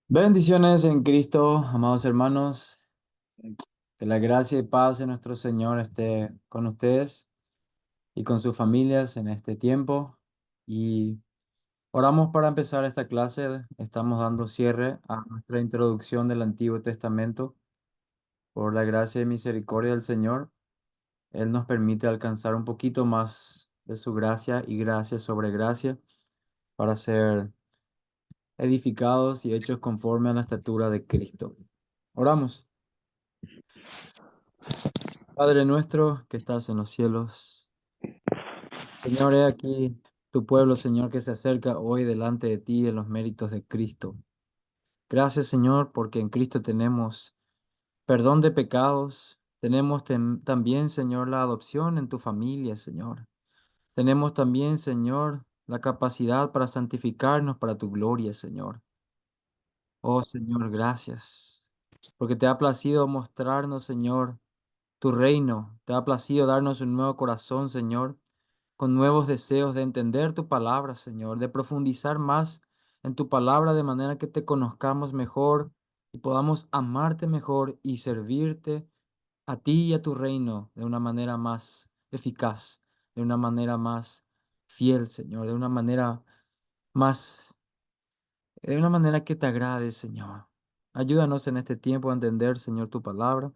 Bendiciones en Cristo, amados hermanos. Que la gracia y paz de nuestro Señor esté con ustedes y con sus familias en este tiempo. Y oramos para empezar esta clase. Estamos dando cierre a nuestra introducción del Antiguo Testamento. Por la gracia y misericordia del Señor, Él nos permite alcanzar un poquito más de su gracia y gracia sobre gracia para ser edificados y hechos conforme a la estatura de Cristo. Oramos. Padre nuestro que estás en los cielos, Señor, he aquí tu pueblo, Señor, que se acerca hoy delante de ti en los méritos de Cristo. Gracias, Señor, porque en Cristo tenemos perdón de pecados, tenemos también, Señor, la adopción en tu familia, Señor. Tenemos también, Señor, la capacidad para santificarnos para tu gloria, Señor. Oh, Señor, gracias, porque te ha placido mostrarnos, Señor, tu reino, te ha placido darnos un nuevo corazón, Señor, con nuevos deseos de entender tu palabra, Señor, de profundizar más en tu palabra de manera que te conozcamos mejor y podamos amarte mejor y servirte a ti y a tu reino de una manera más eficaz, de una manera más fiel, Señor, más, de una manera que te agrade, Señor. Ayúdanos en este tiempo a entender, Señor, tu palabra,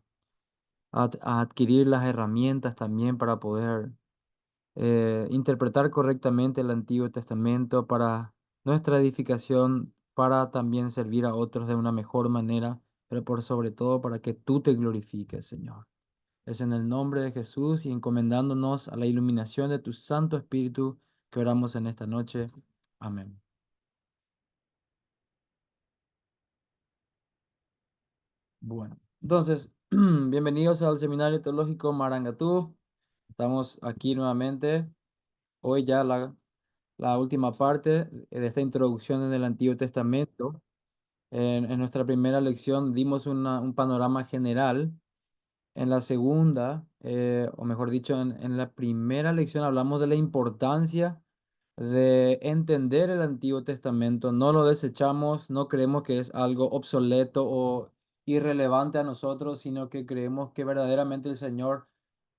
a adquirir las herramientas también para poder interpretar correctamente el Antiguo Testamento para nuestra edificación, para también servir a otros de una mejor manera, pero por sobre todo para que tú te glorifiques, Señor. Es en el nombre de Jesús y encomendándonos a la iluminación de tu Santo Espíritu que oramos en esta noche. Amén. Bueno, entonces, bienvenidos al Seminario Teológico Marangatú. Estamos aquí nuevamente. Hoy ya la última parte de esta introducción en el Antiguo Testamento. En nuestra primera lección dimos un panorama general. En la segunda, o mejor dicho, en la primera lección hablamos de la importancia de entender el Antiguo Testamento. No lo desechamos, no creemos que es algo obsoleto o irrelevante a nosotros, sino que creemos que verdaderamente el Señor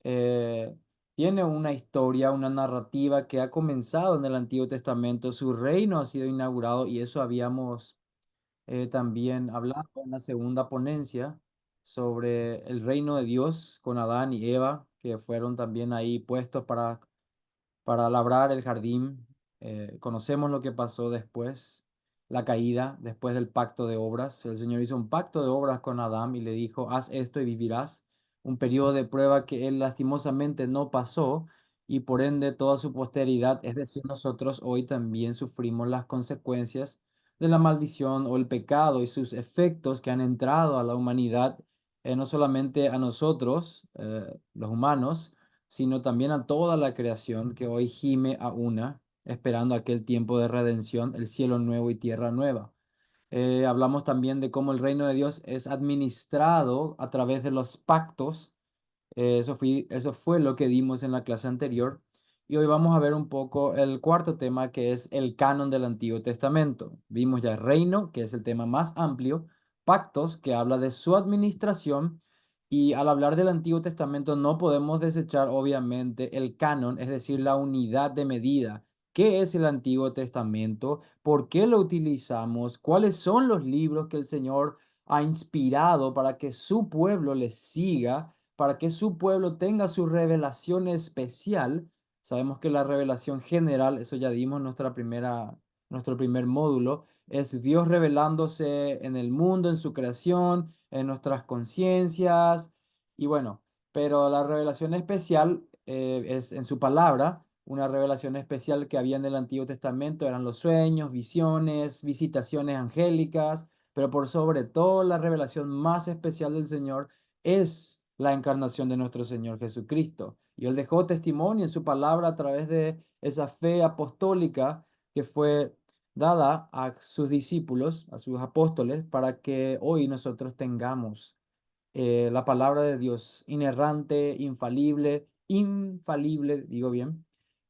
eh, tiene una historia, una narrativa que ha comenzado en el Antiguo Testamento. Su reino ha sido inaugurado y eso habíamos también hablado en la segunda ponencia sobre el reino de Dios con Adán y Eva, que fueron también ahí puestos para labrar el jardín. Conocemos lo que pasó después, la caída, después del pacto de obras. El Señor hizo un pacto de obras con Adán y le dijo, haz esto y vivirás. Un periodo de prueba que él lastimosamente no pasó y por ende toda su posteridad, es decir, nosotros hoy también sufrimos las consecuencias de la maldición o el pecado y sus efectos que han entrado a la humanidad, no solamente a nosotros, los humanos, sino también a toda la creación que hoy gime a una, esperando aquel tiempo de redención, el cielo nuevo y tierra nueva. Hablamos también de cómo el reino de Dios es administrado a través de los pactos. Eso fue lo que dimos en la clase anterior. Y hoy vamos a ver un poco el cuarto tema, que es el canon del Antiguo Testamento. Vimos ya reino, que es el tema más amplio, pactos, que habla de su administración. Y al hablar del Antiguo Testamento no podemos desechar, obviamente, el canon, es decir, la unidad de medida. ¿Qué es el Antiguo Testamento? ¿Por qué lo utilizamos? ¿Cuáles son los libros que el Señor ha inspirado para que su pueblo les siga? Para que su pueblo tenga su revelación especial. Sabemos que la revelación general, eso ya dimos en nuestro primer módulo, es Dios revelándose en el mundo, en su creación, en nuestras conciencias, y bueno, pero la revelación especial es en su palabra. Una revelación especial que había en el Antiguo Testamento eran los sueños, visiones, visitaciones angélicas, pero por sobre todo la revelación más especial del Señor es la encarnación de nuestro Señor Jesucristo. Y Él dejó testimonio en su palabra a través de esa fe apostólica que fue dada a sus discípulos, a sus apóstoles, para que hoy nosotros tengamos la palabra de Dios inerrante, infalible, digo bien,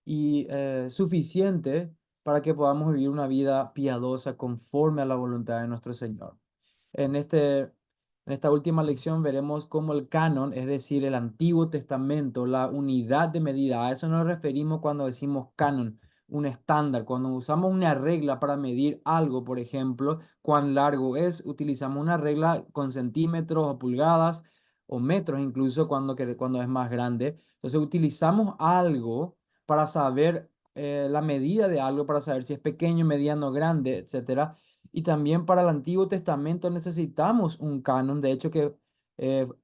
y suficiente para que podamos vivir una vida piadosa conforme a la voluntad de nuestro Señor. En este, en esta última lección veremos cómo el canon, es decir, el Antiguo Testamento, la unidad de medida, a eso nos referimos cuando decimos canon, un estándar. Cuando usamos una regla para medir algo, por ejemplo, cuán largo es, utilizamos una regla con centímetros o pulgadas o metros incluso cuando es más grande. Entonces utilizamos algo para saber la medida de algo, para saber si es pequeño, mediano, grande, etcétera. Y también para el Antiguo Testamento necesitamos un canon, de hecho que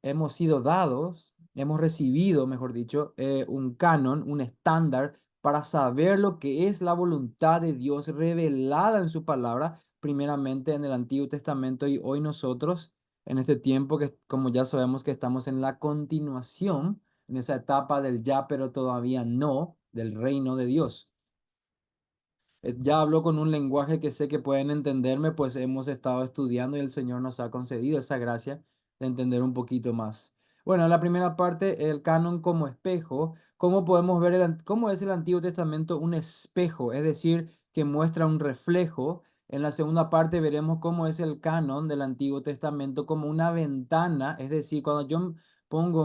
hemos sido dados, hemos recibido, mejor dicho, un canon, un estándar para saber lo que es la voluntad de Dios revelada en su palabra, primeramente en el Antiguo Testamento y hoy nosotros, en este tiempo que como ya sabemos que estamos en la continuación, en esa etapa del ya, pero todavía no, del reino de Dios. Ya hablo con un lenguaje que sé que pueden entenderme, pues hemos estado estudiando y el Señor nos ha concedido esa gracia de entender un poquito más. Bueno, en la primera parte, el canon como espejo, ¿cómo podemos ver cómo es el Antiguo Testamento un espejo? Es decir, que muestra un reflejo. En la segunda parte veremos cómo es el canon del Antiguo Testamento como una ventana, es decir, cuando yo pongo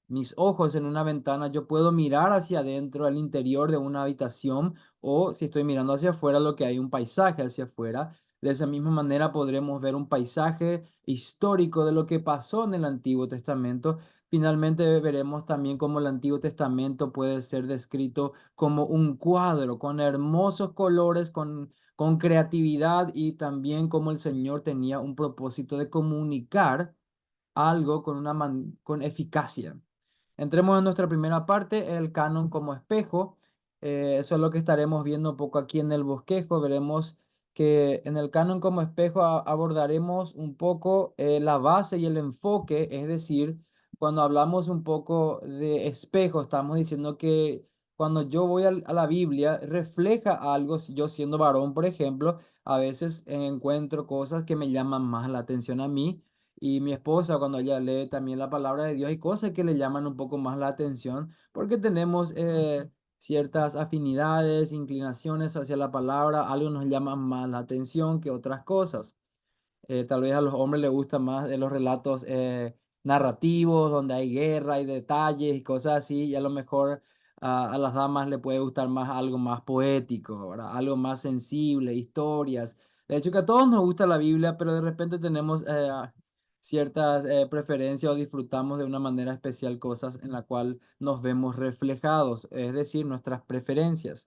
mis ojos en una ventana, yo puedo mirar hacia adentro, al interior de una habitación o si estoy mirando hacia afuera, lo que hay un paisaje hacia afuera. De esa misma manera podremos ver un paisaje histórico de lo que pasó en el Antiguo Testamento. Finalmente veremos también cómo el Antiguo Testamento puede ser descrito como un cuadro con hermosos colores, con creatividad y también cómo el Señor tenía un propósito de comunicar algo con eficacia. Entremos en nuestra primera parte, el canon como espejo. Eso es lo que estaremos viendo un poco aquí en el bosquejo. Veremos que en el canon como espejo abordaremos un poco la base y el enfoque, es decir, cuando hablamos un poco de espejo, estamos diciendo que cuando yo voy a la Biblia, refleja algo, si yo siendo varón, por ejemplo, a veces encuentro cosas que me llaman más la atención a mí y mi esposa, cuando ella lee también la palabra de Dios, hay cosas que le llaman un poco más la atención porque tenemos ciertas afinidades, inclinaciones hacia la palabra, algo nos llama más la atención que otras cosas. Tal vez a los hombres les gustan más los relatos narrativos, donde hay guerra y detalles y cosas así, y a lo mejor a las damas le puede gustar más algo más poético, ¿verdad? Algo más sensible, historias. De hecho, que a todos nos gusta la Biblia, pero de repente tenemos ciertas preferencias o disfrutamos de una manera especial cosas en la cual nos vemos reflejados, es decir, nuestras preferencias.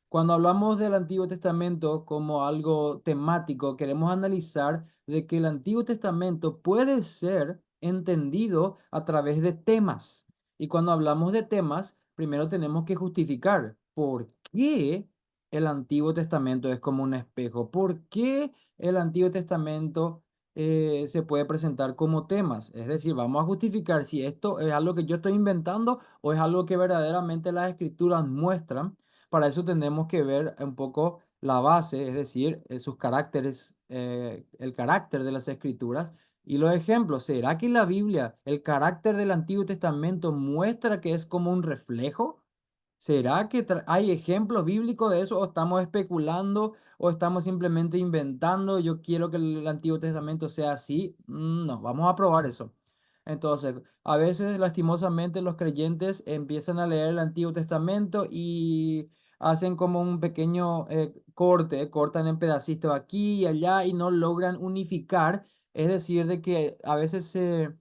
Cuando hablamos del Antiguo Testamento como algo temático, queremos analizar de que el Antiguo Testamento puede ser entendido a través de temas. Y cuando hablamos de temas, primero tenemos que justificar por qué el Antiguo Testamento es como un espejo, por qué el Antiguo Testamento se puede presentar como temas. Es decir, vamos a justificar si esto es algo que yo estoy inventando o es algo que verdaderamente las escrituras muestran. Para eso tenemos que ver un poco la base, es decir, sus caracteres, el carácter de las escrituras y los ejemplos. ¿Será que la Biblia, el carácter del Antiguo Testamento muestra que es como un reflejo? ¿Será que hay ejemplos bíblicos de eso o estamos especulando o estamos simplemente inventando? Yo quiero que el Antiguo Testamento sea así. No, vamos a probar eso. Entonces, a veces lastimosamente los creyentes empiezan a leer el Antiguo Testamento y hacen como un pequeño corte, cortan en pedacitos aquí y allá y no logran unificar. Es decir, de que a veces se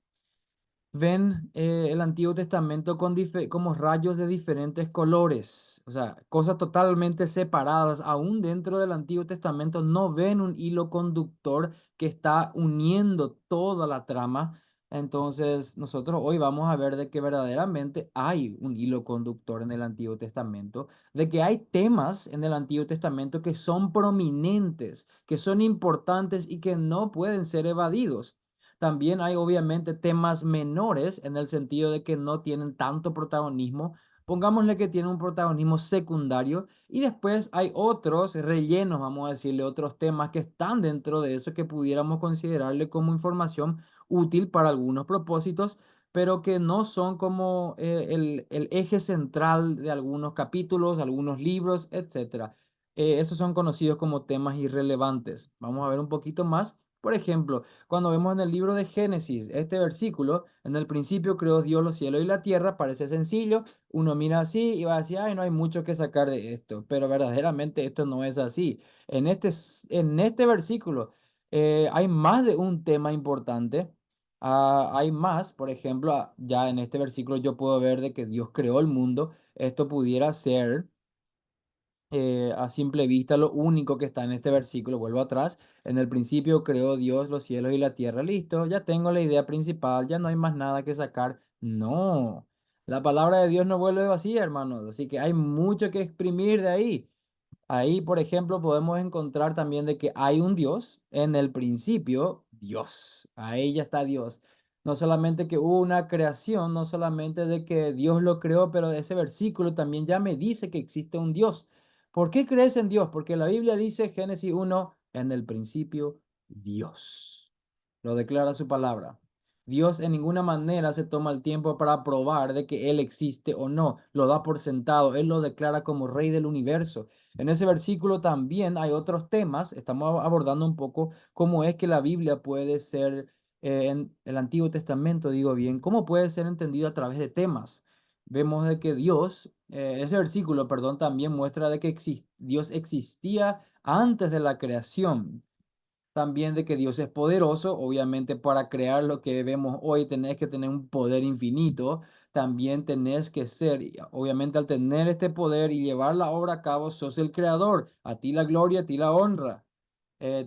ven el Antiguo Testamento como rayos de diferentes colores, o sea, cosas totalmente separadas. Aún dentro del Antiguo Testamento no ven un hilo conductor que está uniendo toda la trama. Entonces, nosotros hoy vamos a ver de que verdaderamente hay un hilo conductor en el Antiguo Testamento, de que hay temas en el Antiguo Testamento que son prominentes, que son importantes y que no pueden ser evadidos. También hay obviamente temas menores en el sentido de que no tienen tanto protagonismo. Pongámosle que tienen un protagonismo secundario y después hay otros rellenos, vamos a decirle, otros temas que están dentro de eso que pudiéramos considerarle como información útil para algunos propósitos, pero que no son como el eje central de algunos capítulos, algunos libros, etcétera. esos son conocidos como temas irrelevantes. Vamos a ver un poquito más. Por ejemplo, cuando vemos en el libro de Génesis, este versículo, en el principio creó Dios los cielos y la tierra, parece sencillo, uno mira así y va a decir, ay, no hay mucho que sacar de esto, pero verdaderamente esto no es así. En este versículo hay más de un tema importante. Hay más, por ejemplo, ya en este versículo yo puedo ver de que Dios creó el mundo. Esto pudiera ser a simple vista lo único que está en este versículo. Vuelvo atrás. En el principio creó Dios los cielos y la tierra. Listo, ya tengo la idea principal, ya no hay más nada que sacar. No, la palabra de Dios no vuelve vacía, hermanos. Así que hay mucho que exprimir de ahí. Ahí, por ejemplo, podemos encontrar también de que hay un Dios, en el principio, Dios, ahí ya está Dios. No solamente que hubo una creación, no solamente de que Dios lo creó, pero ese versículo también ya me dice que existe un Dios. ¿Por qué crees en Dios? Porque la Biblia dice, Génesis 1, en el principio, Dios. Lo declara su palabra. Dios en ninguna manera se toma el tiempo para probar de que Él existe o no. Lo da por sentado. Él lo declara como Rey del universo. En ese versículo también hay otros temas. Estamos abordando un poco cómo es que la Biblia puede ser, en el Antiguo Testamento, digo bien, cómo puede ser entendido a través de temas. Vemos de que Dios, ese versículo, perdón, también muestra de que Dios existía antes de la creación. También de que Dios es poderoso, obviamente para crear lo que vemos hoy tenés que tener un poder infinito, también tenés que ser, y obviamente al tener este poder y llevar la obra a cabo, sos el creador, a ti la gloria, a ti la honra.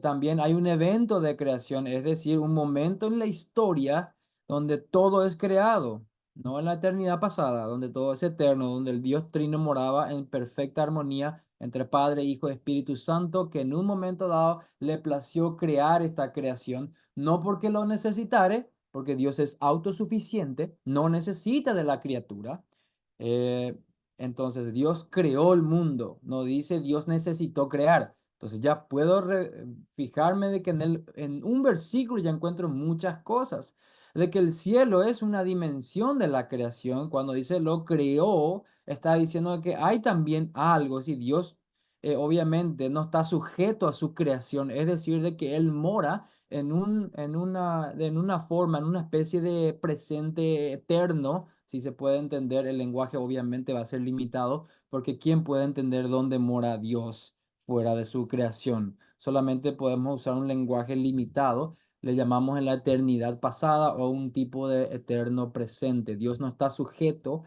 También hay un evento de creación, es decir, un momento en la historia donde todo es creado, no en la eternidad pasada, donde todo es eterno, donde el Dios Trino moraba en perfecta armonía entre Padre, Hijo y Espíritu Santo, que en un momento dado le plació crear esta creación, no porque lo necesitare, porque Dios es autosuficiente, no necesita de la criatura. Eh, entonces Dios creó el mundo, no dice Dios necesitó crear. Entonces ya puedo fijarme de que en un versículo ya encuentro muchas cosas, de que el cielo es una dimensión de la creación. Cuando dice lo creó, está diciendo que hay también algo, si Dios obviamente no está sujeto a su creación, es decir, de que Él mora en una forma, en una especie de presente eterno, si se puede entender, el lenguaje obviamente va a ser limitado, porque ¿quién puede entender dónde mora Dios fuera de su creación? Solamente podemos usar un lenguaje limitado, le llamamos en la eternidad pasada o un tipo de eterno presente. Dios no está sujeto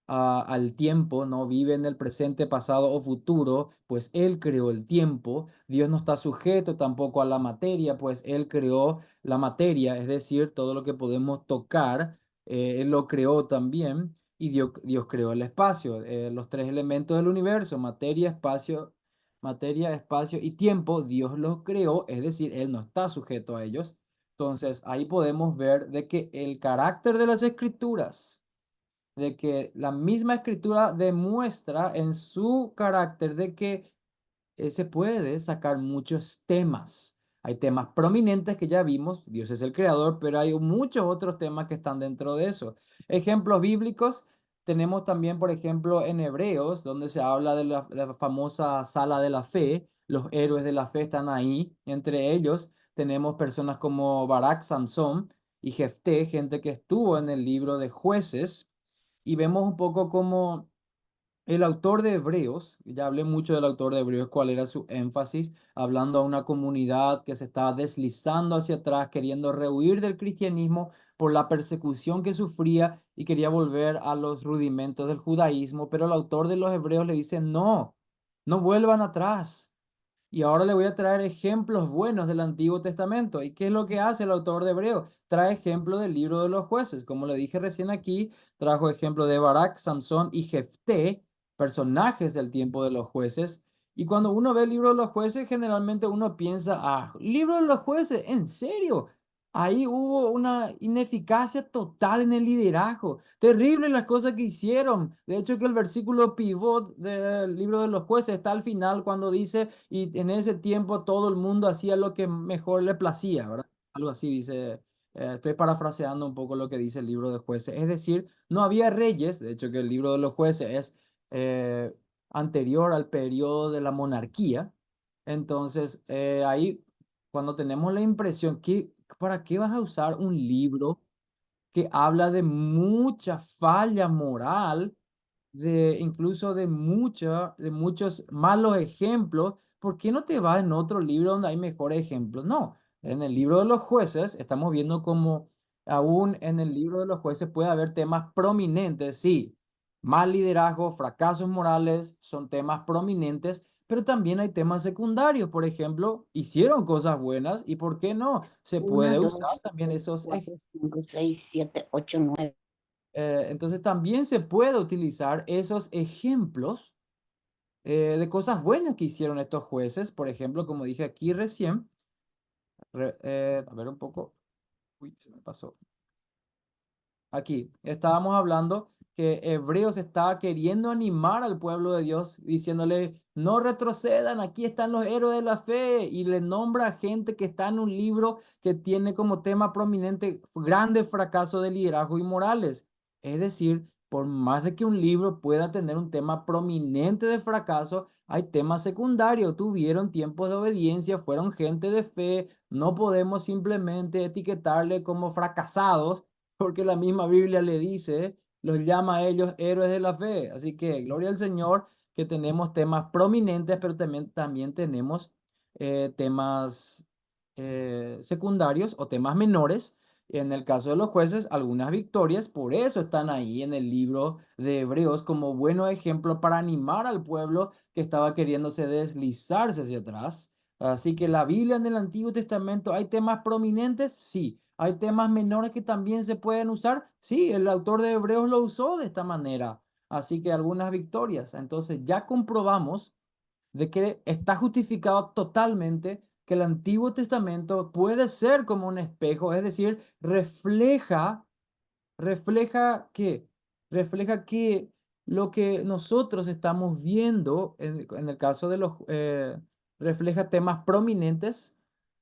al tiempo, no vive en el presente, pasado o futuro, pues Él creó el tiempo. Dios no está sujeto tampoco a la materia, pues Él creó la materia, es decir, todo lo que podemos tocar, Él lo creó también. Y Dios creó el espacio, los tres elementos del universo, materia, espacio y tiempo, Dios los creó, es decir, Él no está sujeto a ellos. Entonces, ahí podemos ver de que el carácter de las escrituras, de que la misma escritura demuestra en su carácter de que se puede sacar muchos temas. Hay temas prominentes que ya vimos, Dios es el creador, pero hay muchos otros temas que están dentro de eso. Ejemplos bíblicos, tenemos también, por ejemplo, en Hebreos, donde se habla de la famosa sala de la fe. Los héroes de la fe están ahí. Entre ellos tenemos personas como Barak, Samson y Jefté, gente que estuvo en el libro de Jueces, y vemos un poco cómo el autor de Hebreos, ya hablé mucho del autor de Hebreos, cuál era su énfasis, hablando a una comunidad que se estaba deslizando hacia atrás, queriendo rehuir del cristianismo por la persecución que sufría y quería volver a los rudimentos del judaísmo, pero el autor de los Hebreos le dice, no, no vuelvan atrás. Y ahora le voy a traer ejemplos buenos del Antiguo Testamento. ¿Y qué es lo que hace el autor de Hebreo? Trae ejemplo del libro de los jueces. Como le dije recién aquí, trajo ejemplo de Barak, Samson y Jefté, personajes del tiempo de los jueces. Y cuando uno ve el libro de los jueces, generalmente uno piensa, ah, libro de los jueces, ¿en serio? Ahí hubo una ineficacia total en el liderazgo. Terrible las cosas que hicieron. De hecho, que el versículo pivot del libro de los jueces está al final cuando dice, y en ese tiempo todo el mundo hacía lo que mejor le placía, ¿verdad? Algo así dice. Estoy parafraseando un poco lo que dice el libro de jueces. Es decir, no había reyes. De hecho, que el libro de los jueces es, eh, anterior al periodo de la monarquía. Entonces, ahí, cuando tenemos la impresión que, ¿para qué vas a usar un libro que habla de mucha falla moral, de incluso de muchos malos ejemplos? ¿Por qué no te vas en otro libro donde hay mejores ejemplos? No, en el libro de los jueces estamos viendo como aún en el libro de los jueces puede haber temas prominentes, sí, mal liderazgo, fracasos morales son temas prominentes, pero también hay temas secundarios. Por ejemplo, hicieron cosas buenas y ¿por qué no? Se Uno, puede usar dos, también tres, esos ejemplos. cuatro, cinco, seis, siete, ocho, nueve. Entonces también se puede utilizar esos ejemplos de cosas buenas que hicieron estos jueces. Por ejemplo, como dije aquí recién, a ver un poco, uy, se me pasó. Aquí estábamos hablando que Hebreos estaba queriendo animar al pueblo de Dios, diciéndole, no retrocedan, aquí están los héroes de la fe, y le nombra a gente que está en un libro que tiene como tema prominente grandes fracasos de liderazgo y morales. Es decir, por más de que un libro pueda tener un tema prominente de fracaso, hay temas secundarios, tuvieron tiempos de obediencia, fueron gente de fe, no podemos simplemente etiquetarle como fracasados porque la misma Biblia le dice, los llama a ellos héroes de la fe. Así que gloria al Señor que tenemos temas prominentes, pero también tenemos temas secundarios o temas menores. En el caso de los jueces, algunas victorias, por eso están ahí en el libro de Hebreos como buenos ejemplos para animar al pueblo que estaba queriéndose deslizarse hacia atrás. Así que la Biblia en el Antiguo Testamento, ¿hay temas prominentes? Sí. ¿Hay temas menores que también se pueden usar? Sí, el autor de Hebreos lo usó de esta manera. Así que algunas victorias. Entonces ya comprobamos de que está justificado totalmente que el Antiguo Testamento puede ser como un espejo, es decir, refleja que, refleja que lo que nosotros estamos viendo en el caso de refleja temas prominentes,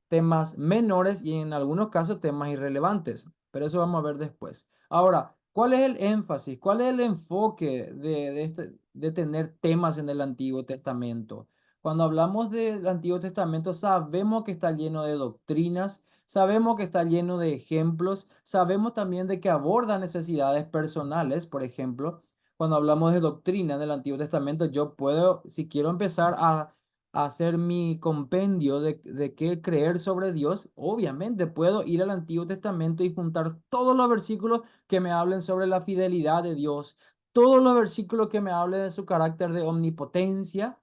temas menores y en algunos casos temas irrelevantes. Pero eso vamos a ver después. Ahora, ¿cuál es el énfasis? ¿Cuál es el enfoque de tener temas en el Antiguo Testamento? Cuando hablamos del Antiguo Testamento, sabemos que está lleno de doctrinas, sabemos que está lleno de ejemplos, sabemos también de que aborda necesidades personales. Por ejemplo, cuando hablamos de doctrina en el Antiguo Testamento, yo puedo, si quiero empezar a hacer mi compendio de qué creer sobre Dios, obviamente puedo ir al Antiguo Testamento y juntar todos los versículos que me hablen sobre la fidelidad de Dios, todos los versículos que me hablen de su carácter de omnipotencia,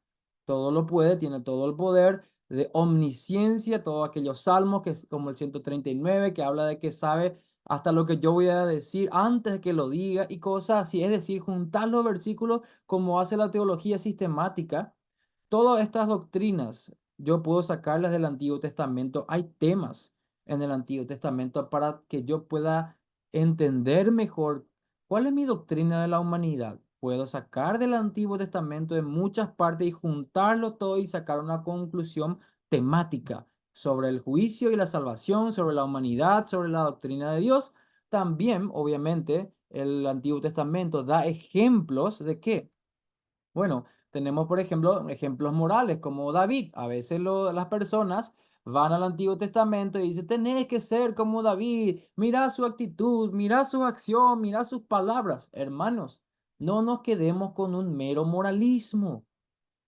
todo lo puede, tiene todo el poder de omnisciencia, todos aquellos salmos que es como el 139 que habla de que sabe hasta lo que yo voy a decir antes de que lo diga y cosas así, es decir, juntar los versículos como hace la teología sistemática. Todas estas doctrinas yo puedo sacarlas del Antiguo Testamento. Hay temas en el Antiguo Testamento para que yo pueda entender mejor cuál es mi doctrina de la humanidad. Puedo sacar del Antiguo Testamento de muchas partes y juntarlo todo y sacar una conclusión temática sobre el juicio y la salvación, sobre la humanidad, sobre la doctrina de Dios. También, obviamente, el Antiguo Testamento da ejemplos de qué. Bueno, tenemos, por ejemplo, ejemplos morales como David. A veces las personas van al Antiguo Testamento y dicen, tenés que ser como David, mira su actitud, mira su acción, mira sus palabras. Hermanos, no nos quedemos con un mero moralismo.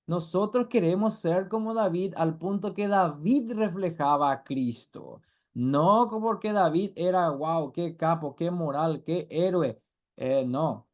Nosotros queremos ser como David al punto que David reflejaba a Cristo. No como porque David era, wow, qué capo, qué moral, qué héroe. No.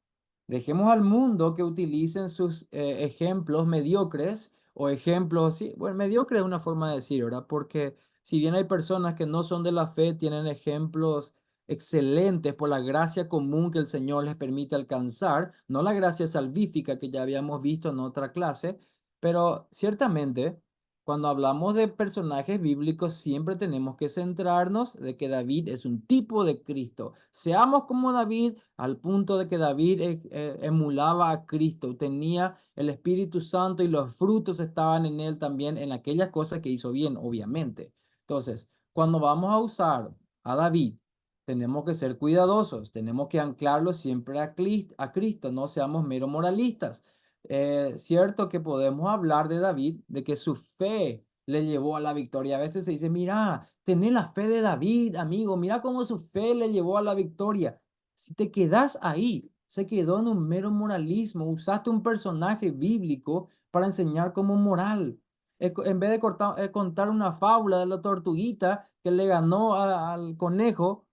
Dejemos al mundo que utilicen sus ejemplos mediocres o ejemplos, sí, bueno, mediocre es una forma de decir, ¿verdad? Porque si bien hay personas que no son de la fe, tienen ejemplos excelentes por la gracia común que el Señor les permite alcanzar, no la gracia salvífica que ya habíamos visto en otra clase, pero ciertamente, cuando hablamos de personajes bíblicos, siempre tenemos que centrarnos de que David es un tipo de Cristo. Seamos como David al punto de que David emulaba a Cristo, tenía el Espíritu Santo y los frutos estaban en él también en aquellas cosas que hizo bien, obviamente. Entonces, cuando vamos a usar a David, tenemos que ser cuidadosos, tenemos que anclarlo siempre a Cristo, no seamos mero moralistas. Cierto que podemos hablar de David, de que su fe le llevó a la victoria. A veces se dice, mira, tené la fe de David, amigo, mira cómo su fe le llevó a la victoria. Si te quedas ahí, se quedó en un mero moralismo, usaste un personaje bíblico para enseñar como moral. En vez de contar una fábula de la tortuguita que le ganó al conejo,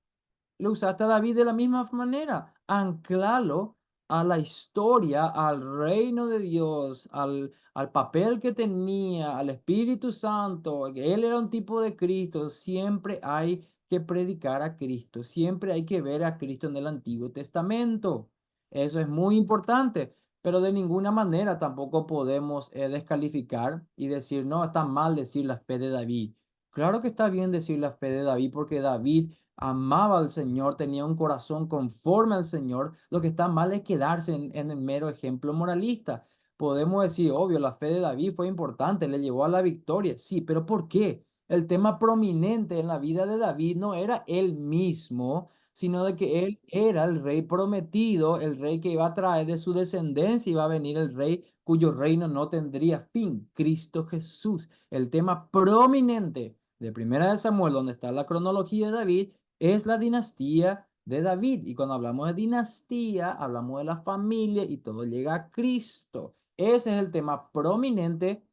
lo usaste a David de la misma manera. Anclalo a la historia, al reino de Dios, al papel que tenía, al Espíritu Santo, que él era un tipo de Cristo. Siempre hay que predicar a Cristo, siempre hay que ver a Cristo en el Antiguo Testamento. Eso es muy importante, pero de ninguna manera tampoco podemos descalificar y decir, no, está mal decir la fe de David. Claro que está bien decir la fe de David porque David amaba al Señor, tenía un corazón conforme al Señor. Lo que está mal es quedarse en el mero ejemplo moralista. Podemos decir, obvio, la fe de David fue importante, le llevó a la victoria. Sí, pero ¿por qué? El tema prominente en la vida de David no era él mismo, sino de que él era el rey prometido, el rey que iba a traer de su descendencia, iba a venir el rey cuyo reino no tendría fin, Cristo Jesús. El tema prominente de Primera de Samuel, donde está la cronología de David, es la dinastía de David. Y cuando hablamos de dinastía, hablamos de la familia y todo llega a Cristo. Ese es el tema prominente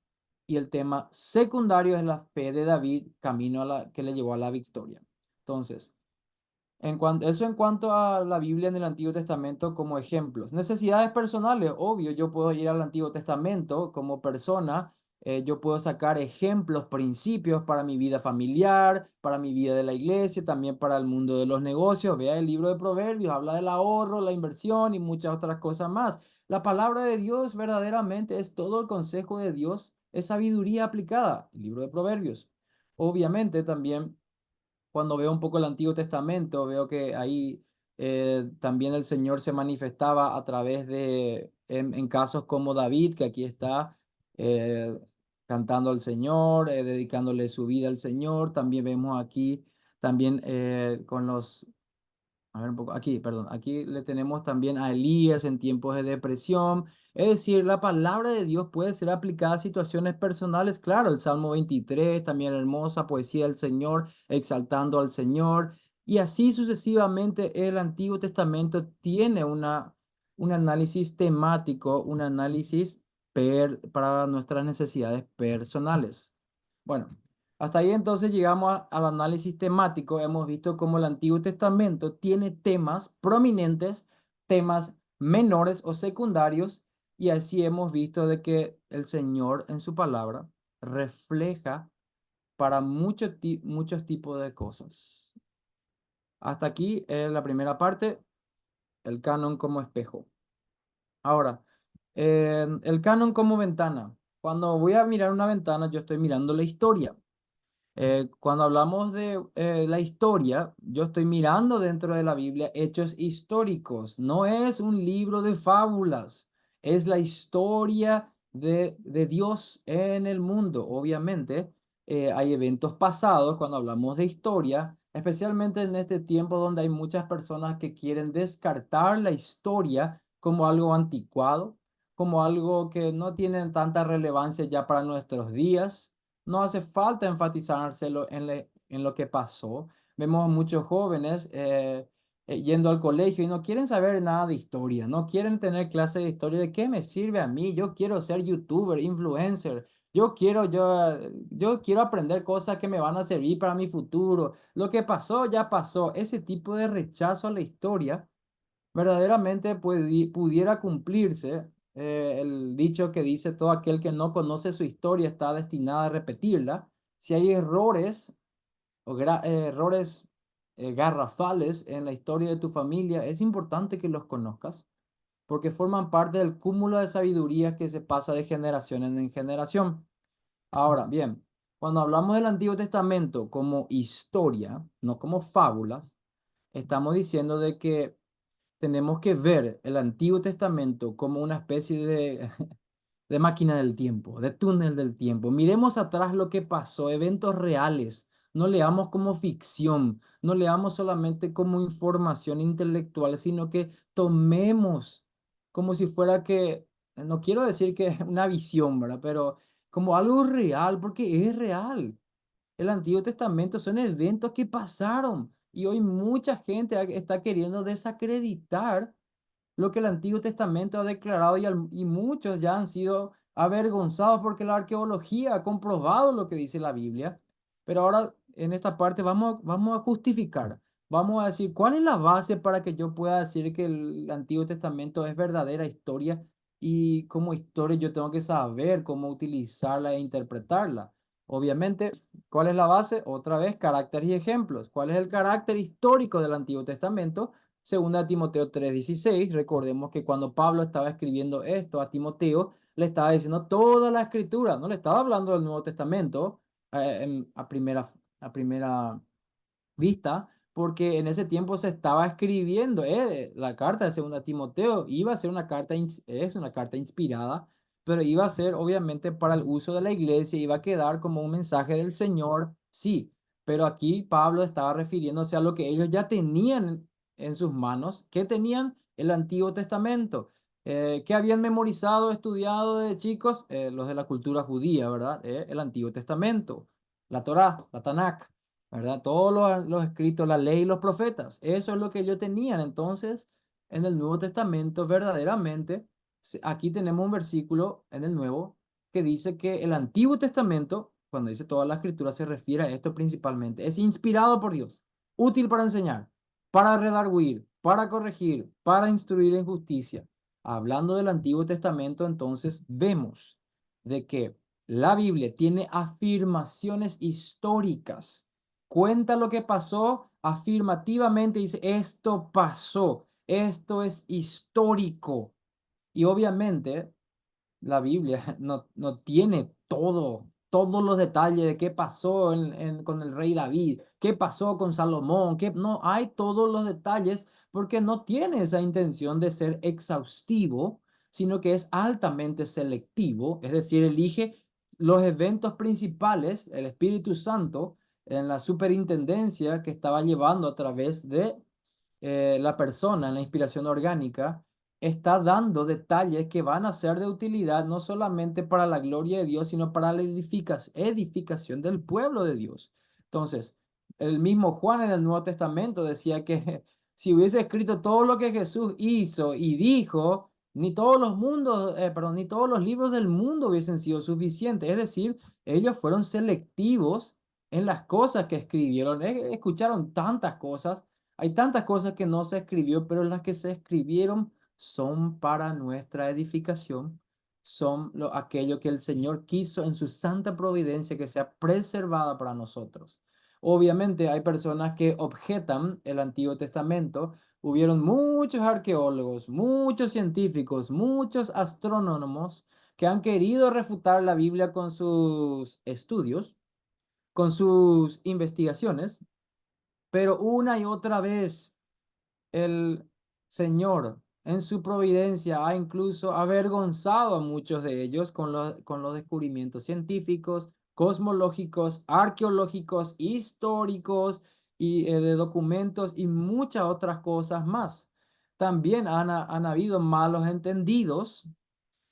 y el tema secundario es la fe de David, camino a la que le llevó a la victoria. Entonces, eso en cuanto a la Biblia en el Antiguo Testamento como ejemplos. Necesidades personales, obvio, yo puedo ir al Antiguo Testamento como persona, yo puedo sacar ejemplos, principios para mi vida familiar, para mi vida de la iglesia, también para el mundo de los negocios. Vea el libro de Proverbios, habla del ahorro, la inversión y muchas otras cosas más. La palabra de Dios verdaderamente es todo el consejo de Dios, es sabiduría aplicada, el libro de Proverbios. Obviamente también cuando veo un poco el Antiguo Testamento, veo que ahí también el Señor se manifestaba a través en casos como David, que aquí está eh, cantando al Señor, dedicándole su vida al Señor. También vemos aquí, también con los a ver un poco, aquí, perdón, aquí le tenemos también a Elías en tiempos de depresión. Es decir, la palabra de Dios puede ser aplicada a situaciones personales. Claro, el Salmo 23, también hermosa poesía del Señor, exaltando al Señor. Y así sucesivamente el Antiguo Testamento tiene un análisis temático, un análisis para nuestras necesidades personales. Bueno. Hasta ahí entonces llegamos al análisis temático. Hemos visto cómo el Antiguo Testamento tiene temas prominentes, temas menores o secundarios, y así hemos visto de que el Señor en su palabra refleja para muchos tipos de cosas. Hasta aquí la primera parte, el canon como espejo. Ahora, el canon como ventana. Cuando voy a mirar una ventana, yo estoy mirando la historia. Cuando hablamos de la historia, yo estoy mirando dentro de la Biblia hechos históricos. No es un libro de fábulas, es la historia de Dios en el mundo. Obviamente, hay eventos pasados cuando hablamos de historia, especialmente en este tiempo donde hay muchas personas que quieren descartar la historia como algo anticuado, como algo que no tiene tanta relevancia ya para nuestros días. No hace falta enfatizárselo en lo que pasó. Vemos a muchos jóvenes yendo al colegio y no quieren saber nada de historia, no quieren tener clase de historia. ¿De qué me sirve a mí? Yo quiero ser youtuber, influencer. Yo quiero aprender cosas que me van a servir para mi futuro. Lo que pasó, ya pasó. Ese tipo de rechazo a la historia verdaderamente pudiera cumplirse el dicho que dice todo aquel que no conoce su historia está destinado a repetirla. Si hay errores errores garrafales en la historia de tu familia, es importante que los conozcas porque forman parte del cúmulo de sabiduría que se pasa de generación en generación. Ahora, bien, cuando hablamos del Antiguo Testamento como historia, no como fábulas, estamos diciendo de que tenemos que ver el Antiguo Testamento como una especie de máquina del tiempo, de túnel del tiempo. Miremos atrás lo que pasó, eventos reales. No leamos como ficción, no leamos solamente como información intelectual, sino que tomemos como si fuera que no quiero decir que es una visión, ¿verdad? Pero como algo real, porque es real. El Antiguo Testamento son eventos que pasaron y hoy mucha gente está queriendo desacreditar lo que el Antiguo Testamento ha declarado y muchos ya han sido avergonzados porque la arqueología ha comprobado lo que dice la Biblia. Pero ahora en esta parte vamos a justificar, vamos a decir cuál es la base para que yo pueda decir que el Antiguo Testamento es verdadera historia y como historia yo tengo que saber cómo utilizarla e interpretarla. Obviamente, ¿cuál es la base? Otra vez, carácter y ejemplos. ¿Cuál es el carácter histórico del Antiguo Testamento? Segunda Timoteo 3:16, recordemos que cuando Pablo estaba escribiendo esto a Timoteo, le estaba diciendo toda la escritura, no le estaba hablando del Nuevo Testamento a primera vista, porque en ese tiempo se estaba escribiendo la carta de Segunda Timoteo, iba a ser una carta, es una carta inspirada, pero iba a ser obviamente para el uso de la iglesia, iba a quedar como un mensaje del Señor, sí, pero aquí Pablo estaba refiriéndose a lo que ellos ya tenían en sus manos, que tenían el Antiguo Testamento. Que habían memorizado, estudiado de chicos, los de la cultura judía, ¿verdad? El Antiguo Testamento, la Torá, la Tanakh. ¿Verdad? Todos los escritos, la ley y los profetas, eso es lo que ellos tenían. Entonces, en el Nuevo Testamento, verdaderamente, aquí tenemos un versículo en el Nuevo que dice que el Antiguo Testamento, cuando dice toda la escritura, se refiere a esto principalmente, es inspirado por Dios, útil para enseñar, para redarguir, para corregir, para instruir en justicia. Hablando del Antiguo Testamento, entonces vemos de que la Biblia tiene afirmaciones históricas, cuenta lo que pasó afirmativamente, dice, esto pasó, esto es histórico. Y obviamente la Biblia no tiene todos los detalles de qué pasó con el rey David, qué pasó con Salomón, no hay todos los detalles porque no tiene esa intención de ser exhaustivo, sino que es altamente selectivo, es decir, elige los eventos principales, el Espíritu Santo, en la superintendencia que estaba llevando a través de la persona en la inspiración orgánica está dando detalles que van a ser de utilidad no solamente para la gloria de Dios, sino para la edificación del pueblo de Dios. Entonces, el mismo Juan en el Nuevo Testamento decía que si hubiese escrito todo lo que Jesús hizo y dijo, ni todos los mundos, perdón, ni todos los libros del mundo hubiesen sido suficientes. Es decir, ellos fueron selectivos en las cosas que escribieron. Escucharon tantas cosas, hay tantas cosas que no se escribió, pero las que se escribieron son para nuestra edificación, son aquello que el Señor quiso en su santa providencia que sea preservada para nosotros. Obviamente hay personas que objetan el Antiguo Testamento. Hubieron muchos arqueólogos, muchos científicos, muchos astrónomos que han querido refutar la Biblia con sus estudios, con sus investigaciones, pero una y otra vez el Señor en su providencia ha incluso avergonzado a muchos de ellos con los descubrimientos científicos, cosmológicos, arqueológicos, históricos y de documentos y muchas otras cosas más. También han habido malos entendidos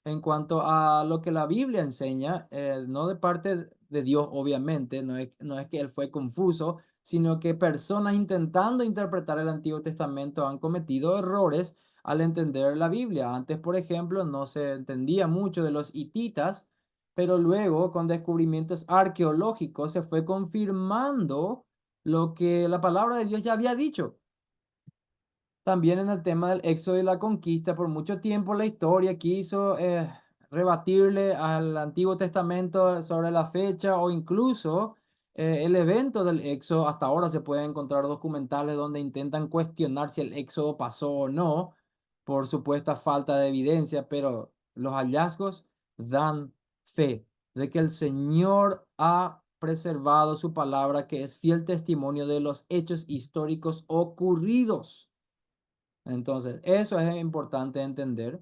en cuanto a lo que la Biblia enseña, no de parte de Dios, obviamente, no es que él fue confuso, sino que personas intentando interpretar el Antiguo Testamento han cometido errores al entender la Biblia. Antes, por ejemplo, no se entendía mucho de los hititas, pero luego con descubrimientos arqueológicos se fue confirmando lo que la palabra de Dios ya había dicho. También en el tema del éxodo y la conquista, por mucho tiempo la historia quiso rebatirle al Antiguo Testamento sobre la fecha o incluso el evento del éxodo. Hasta ahora se pueden encontrar documentales donde intentan cuestionar si el éxodo pasó o no por supuesta falta de evidencia, pero los hallazgos dan fe de que el Señor ha preservado su palabra, que es fiel testimonio de los hechos históricos ocurridos. Entonces, eso es importante entender.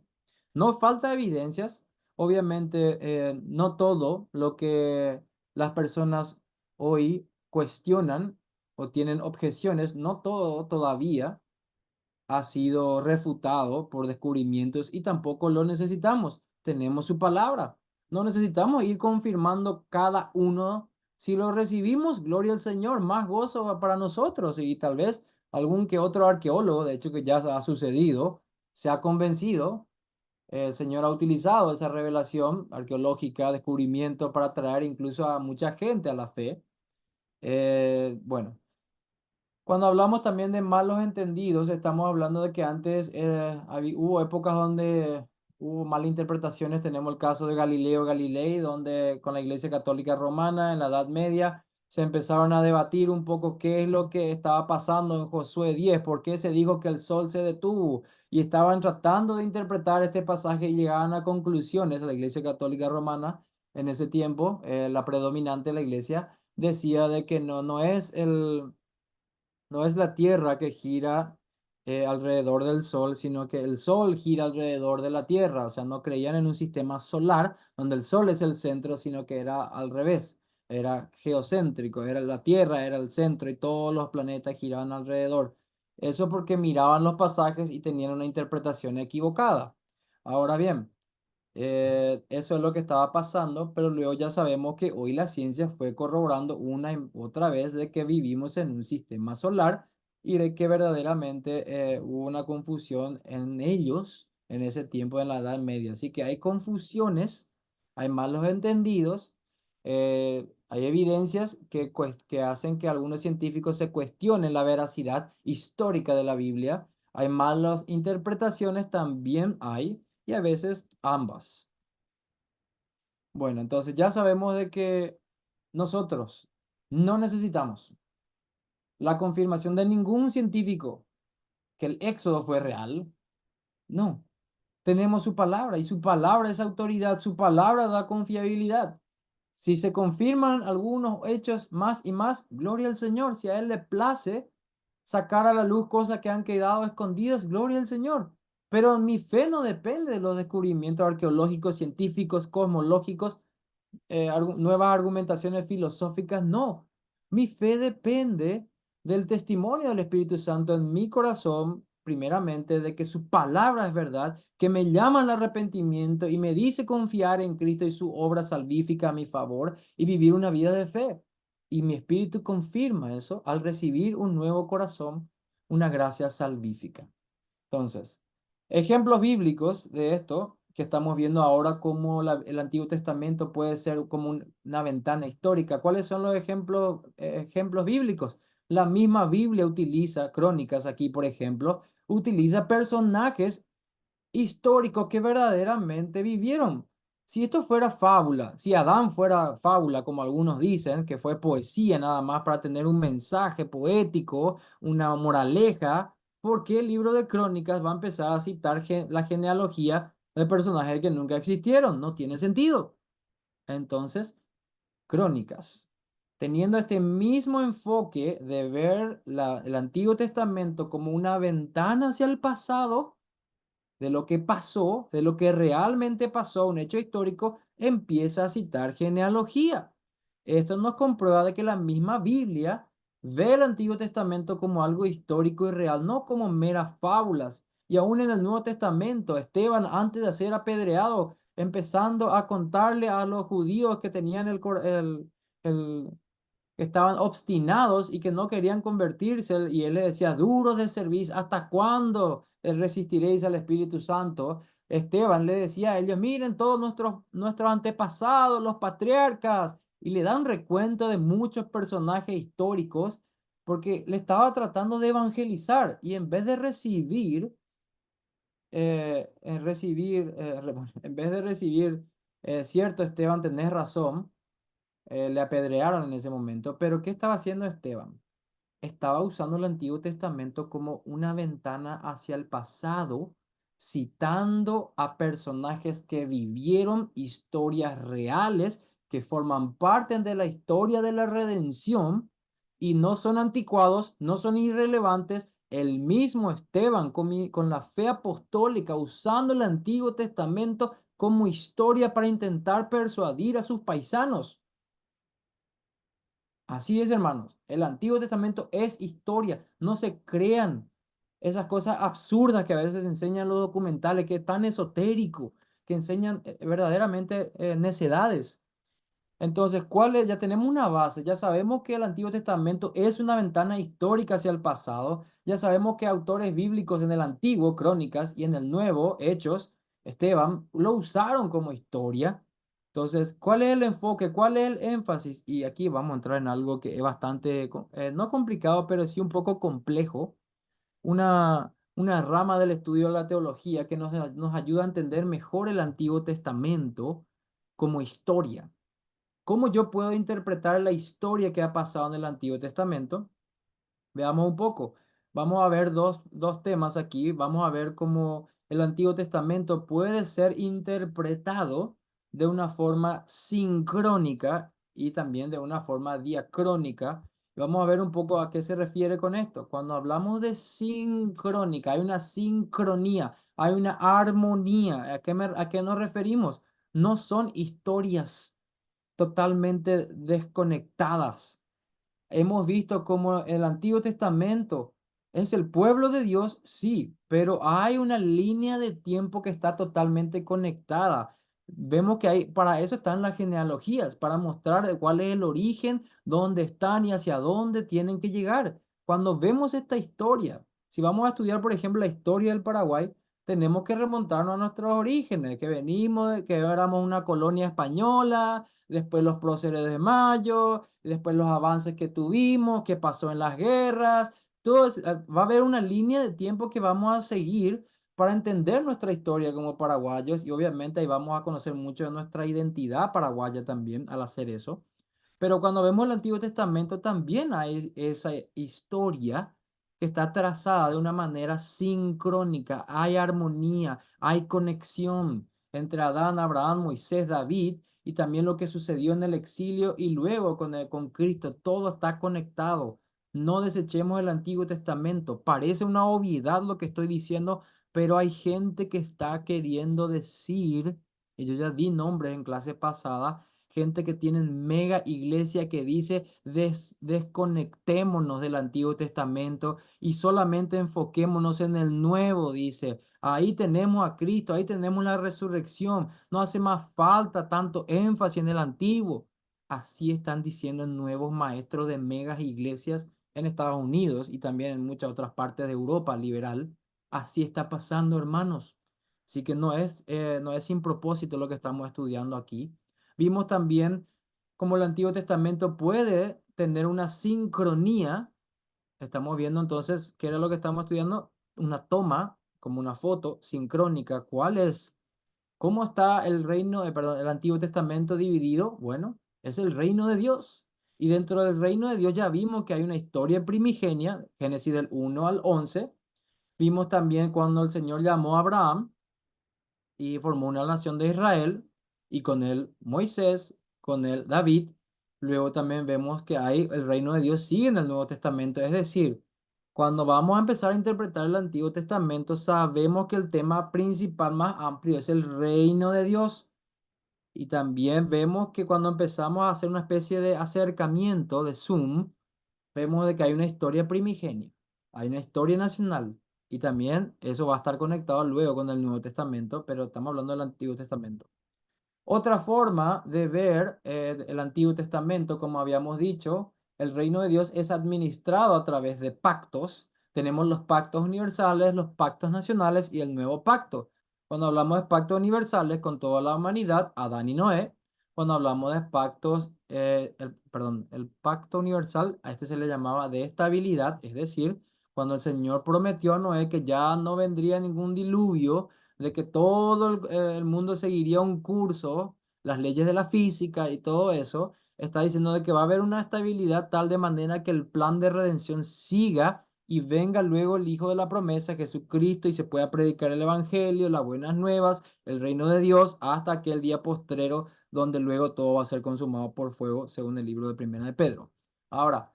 No falta evidencias. Obviamente, no todo lo que las personas hoy cuestionan o tienen objeciones, no todo todavía ha sido refutado por descubrimientos y tampoco lo necesitamos. tenemos su palabra. No necesitamos ir confirmando cada uno. Si lo recibimos, gloria al Señor, más gozo va para nosotros. Y tal vez algún que otro arqueólogo, de hecho que ya ha sucedido, se ha convencido. El Señor ha utilizado esa revelación arqueológica, descubrimiento, para traer incluso a mucha gente a la fe. Bueno. Cuando hablamos también de malos entendidos, estamos hablando de que antes hubo épocas donde hubo malas interpretaciones. Tenemos el caso de Galileo Galilei, donde con la Iglesia Católica Romana en la Edad Media se empezaron a debatir un poco qué es lo que estaba pasando en Josué 10, por qué se dijo que el sol se detuvo, y estaban tratando de interpretar este pasaje y llegaban a conclusiones. La Iglesia Católica Romana en ese tiempo, la predominante de la Iglesia, decía de que no es la Tierra que gira alrededor del Sol, sino que el Sol gira alrededor de la Tierra. O sea, no creían en un sistema solar donde el Sol es el centro, sino que era al revés. Era geocéntrico, era la Tierra, era el centro y todos los planetas giraban alrededor. Eso porque miraban los pasajes y tenían una interpretación equivocada. Ahora bien, eso es lo que estaba pasando, pero luego ya sabemos que hoy la ciencia fue corroborando una y otra vez de que vivimos en un sistema solar y de que verdaderamente hubo una confusión en ellos en ese tiempo, en la Edad Media. Así que hay confusiones, hay malos entendidos, hay evidencias que hacen que algunos científicos se cuestionen la veracidad histórica de la Biblia. Hay malas interpretaciones, también hay, y a veces ambas. Bueno, entonces ya sabemos de que nosotros no necesitamos la confirmación de ningún científico que el éxodo fue real. No, tenemos su palabra y su palabra es autoridad, su palabra da confiabilidad. Si se confirman algunos hechos más y más, gloria al Señor. Si a Él le place sacar a la luz cosas que han quedado escondidas, gloria al Señor. Pero mi fe no depende de los descubrimientos arqueológicos, científicos, cosmológicos, nuevas argumentaciones filosóficas, no. Mi fe depende del testimonio del Espíritu Santo en mi corazón, primeramente, de que su palabra es verdad, que me llama al arrepentimiento y me dice confiar en Cristo y su obra salvífica a mi favor y vivir una vida de fe. Y mi espíritu confirma eso al recibir un nuevo corazón, una gracia salvífica. Entonces, ejemplos bíblicos de esto que estamos viendo ahora, como el Antiguo Testamento puede ser como una ventana histórica. ¿Cuáles son los ejemplos bíblicos? La misma Biblia utiliza crónicas aquí, por ejemplo, utiliza personajes históricos que verdaderamente vivieron. Si esto fuera fábula, si Adán fuera fábula, como algunos dicen, que fue poesía nada más para tener un mensaje poético, una moraleja, ¿por qué el libro de Crónicas va a empezar a citar la genealogía de personajes que nunca existieron? No tiene sentido. Entonces, Crónicas, teniendo este mismo enfoque de ver el Antiguo Testamento como una ventana hacia el pasado, de lo que pasó, de lo que realmente pasó, un hecho histórico, empieza a citar genealogía. Esto nos comprueba de que la misma Biblia ve el Antiguo Testamento como algo histórico y real, no como meras fábulas. Y aún en el Nuevo Testamento, Esteban, antes de ser apedreado, empezando a contarle a los judíos que tenían el que estaban obstinados y que no querían convertirse, y él le decía, duros de servicio, ¿hasta cuándo resistiréis al Espíritu Santo? Esteban le decía a ellos, miren todos nuestros antepasados, los patriarcas, y le dan recuento de muchos personajes históricos, porque le estaba tratando de evangelizar, y en vez de bueno, en vez de recibir, cierto, Esteban, tenés razón, le apedrearon en ese momento. Pero ¿qué estaba haciendo Esteban? Estaba usando el Antiguo Testamento como una ventana hacia el pasado, citando a personajes que vivieron historias reales, que forman parte de la historia de la redención y no son anticuados, no son irrelevantes. El mismo Esteban, con la fe apostólica, usando el Antiguo Testamento como historia para intentar persuadir a sus paisanos. Así es, hermanos. El Antiguo Testamento es historia. No se crean esas cosas absurdas que a veces enseñan los documentales, que es tan esotérico, que enseñan verdaderamente necedades. Entonces, ¿cuál es? Ya tenemos una base, ya sabemos que el Antiguo Testamento es una ventana histórica hacia el pasado, ya sabemos que autores bíblicos en el Antiguo, Crónicas, y en el Nuevo, Hechos, Esteban, lo usaron como historia. Entonces, ¿cuál es el enfoque? ¿Cuál es el énfasis? Y aquí vamos a entrar en algo que es bastante, no complicado, pero sí un poco complejo, una rama del estudio de la teología que nos ayuda a entender mejor el Antiguo Testamento como historia. ¿Cómo yo puedo interpretar la historia que ha pasado en el Antiguo Testamento? Veamos un poco. Vamos a ver dos temas aquí. Vamos a ver cómo el Antiguo Testamento puede ser interpretado de una forma sincrónica y también de una forma diacrónica. Vamos a ver un poco a qué se refiere con esto. Cuando hablamos de sincrónica, hay una sincronía, hay una armonía. ¿A qué nos referimos? No son historias totalmente desconectadas. Hemos visto cómo el Antiguo Testamento es el pueblo de Dios, sí, pero hay una línea de tiempo que está totalmente conectada. Vemos que hay, para eso están las genealogías, para mostrar de cuál es el origen, dónde están y hacia dónde tienen que llegar. Cuando vemos esta historia, si vamos a estudiar, por ejemplo, la historia del Paraguay, tenemos que remontarnos a nuestros orígenes, que venimos, que éramos una colonia española, después los próceres de Mayo, después los avances que tuvimos, qué pasó en las guerras. Va a haber una línea de tiempo que vamos a seguir para entender nuestra historia como paraguayos y obviamente ahí vamos a conocer mucho de nuestra identidad paraguaya también al hacer eso. Pero cuando vemos el Antiguo Testamento también hay esa historia que está trazada de una manera sincrónica, hay armonía, hay conexión entre Adán, Abraham, Moisés, David y también lo que sucedió en el exilio y luego con Cristo. Todo está conectado. No desechemos el Antiguo Testamento. Parece una obviedad lo que estoy diciendo, pero hay gente que está queriendo decir, y yo ya di nombres en clase pasada, gente que tiene mega iglesia que dice desconectémonos del Antiguo Testamento y solamente enfoquémonos en el Nuevo, dice. Ahí tenemos a Cristo, ahí tenemos la resurrección. No hace más falta tanto énfasis en el Antiguo. Así están diciendo nuevos maestros de megas iglesias en Estados Unidos y también en muchas otras partes de Europa liberal. Así está pasando, hermanos. Así que no es sin propósito lo que estamos estudiando aquí. Vimos también cómo el Antiguo Testamento puede tener una sincronía. Estamos viendo entonces, ¿qué era lo que estamos estudiando? Una toma, como una foto sincrónica. ¿Cuál es? ¿Cómo está el reino, perdón, el Antiguo Testamento dividido? Bueno, es el reino de Dios. Y dentro del reino de Dios ya vimos que hay una historia primigenia, Génesis del 1 al 11. Vimos también cuando el Señor llamó a Abraham y formó una nación de Israel, y con él Moisés, con él David. Luego también vemos que hay el reino de Dios sigue en el Nuevo Testamento, es decir, cuando vamos a empezar a interpretar el Antiguo Testamento, sabemos que el tema principal más amplio es el reino de Dios. Y también vemos que cuando empezamos a hacer una especie de acercamiento, de zoom, vemos de que hay una historia primigenia, hay una historia nacional, y también eso va a estar conectado luego con el Nuevo Testamento, pero estamos hablando del Antiguo Testamento. Otra forma de ver el Antiguo Testamento, como habíamos dicho, el reino de Dios es administrado a través de pactos. Tenemos los pactos universales, los pactos nacionales y el nuevo pacto. Cuando hablamos de pactos universales con toda la humanidad, Adán y Noé. Cuando hablamos de pactos, perdón, el pacto universal, a este se le llamaba de estabilidad, es decir, cuando el Señor prometió a Noé que ya no vendría ningún diluvio, de que todo el mundo seguiría un curso, las leyes de la física y todo eso, está diciendo de que va a haber una estabilidad tal de manera que el plan de redención siga y venga luego el Hijo de la promesa, Jesucristo, y se pueda predicar el Evangelio, las buenas nuevas, el reino de Dios, hasta aquel día postrero donde luego todo va a ser consumado por fuego, según el libro de Primera de Pedro. Ahora,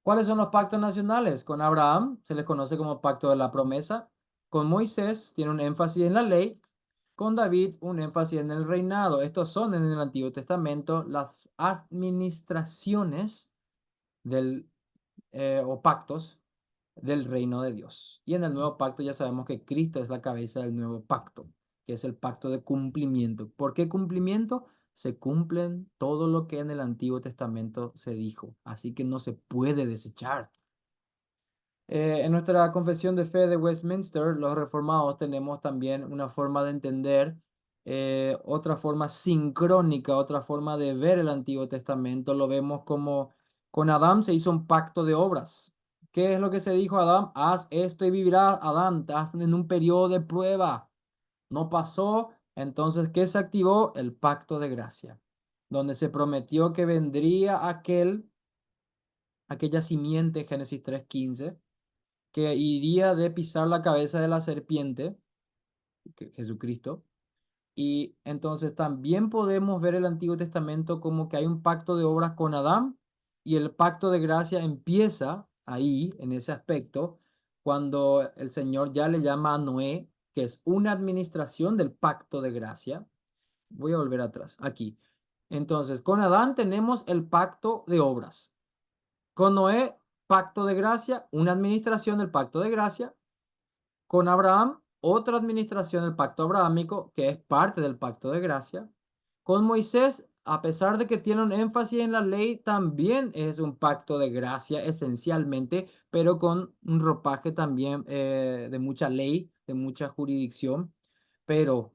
¿cuáles son los pactos nacionales? Con Abraham se les conoce como pacto de la promesa. Con Moisés tiene un énfasis en la ley. Con David un énfasis en el reinado. Estos son en el Antiguo Testamento las administraciones o pactos del reino de Dios. Y en el nuevo pacto ya sabemos que Cristo es la cabeza del nuevo pacto. que es el pacto de cumplimiento. ¿Por qué cumplimiento? Se cumplen todo lo que en el Antiguo Testamento se dijo, así que no se puede desechar. En nuestra confesión de fe de Westminster, los reformados tenemos también una forma de entender, otra forma sincrónica, otra forma de ver el Antiguo Testamento. Lo vemos como con Adán se hizo un pacto de obras. ¿Qué es lo que se dijo a Adán? Haz esto y vivirás, Adán. Estás en un periodo de prueba. No pasó, entonces, ¿qué se activó? El pacto de gracia, donde se prometió que vendría aquella simiente, Génesis 3:15, que iría de pisar la cabeza de la serpiente, Jesucristo. Y entonces también podemos ver el Antiguo Testamento como que hay un pacto de obras con Adán y el pacto de gracia empieza ahí, en ese aspecto, cuando el Señor ya le llama a Noé, que es una administración del pacto de gracia. Voy a volver atrás, aquí. Entonces, con Adán tenemos el pacto de obras. Con Noé, pacto de gracia, una administración del pacto de gracia. Con Abraham, otra administración del pacto abrahámico, que es parte del pacto de gracia. Con Moisés, a pesar de que tiene un énfasis en la ley, también es un pacto de gracia esencialmente, pero con un ropaje también de mucha ley, de mucha jurisdicción. Pero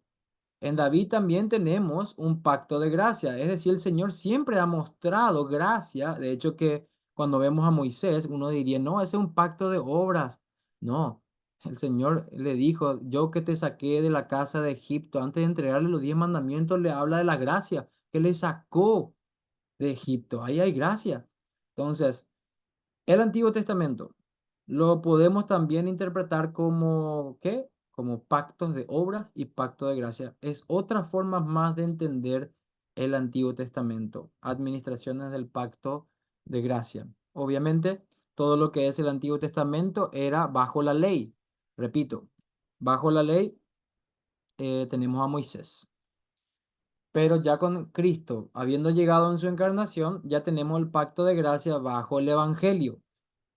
en David también tenemos un pacto de gracia, es decir, el Señor siempre ha mostrado gracia. De hecho, que cuando vemos a Moisés, uno diría, no, ese es un pacto de obras. No, el Señor le dijo, yo que te saqué de la casa de Egipto, antes de entregarle los 10 mandamientos, le habla de la gracia que le sacó de Egipto. Ahí hay gracia. Entonces, el Antiguo Testamento lo podemos también interpretar como, ¿qué? Como pactos de obras y pacto de gracia. Es otra forma más de entender el Antiguo Testamento, administraciones del pacto de gracia. Obviamente, todo lo que es el Antiguo Testamento era bajo la ley. Repito, bajo la ley tenemos a Moisés. Pero ya con Cristo, habiendo llegado en su encarnación, ya tenemos el pacto de gracia bajo el Evangelio.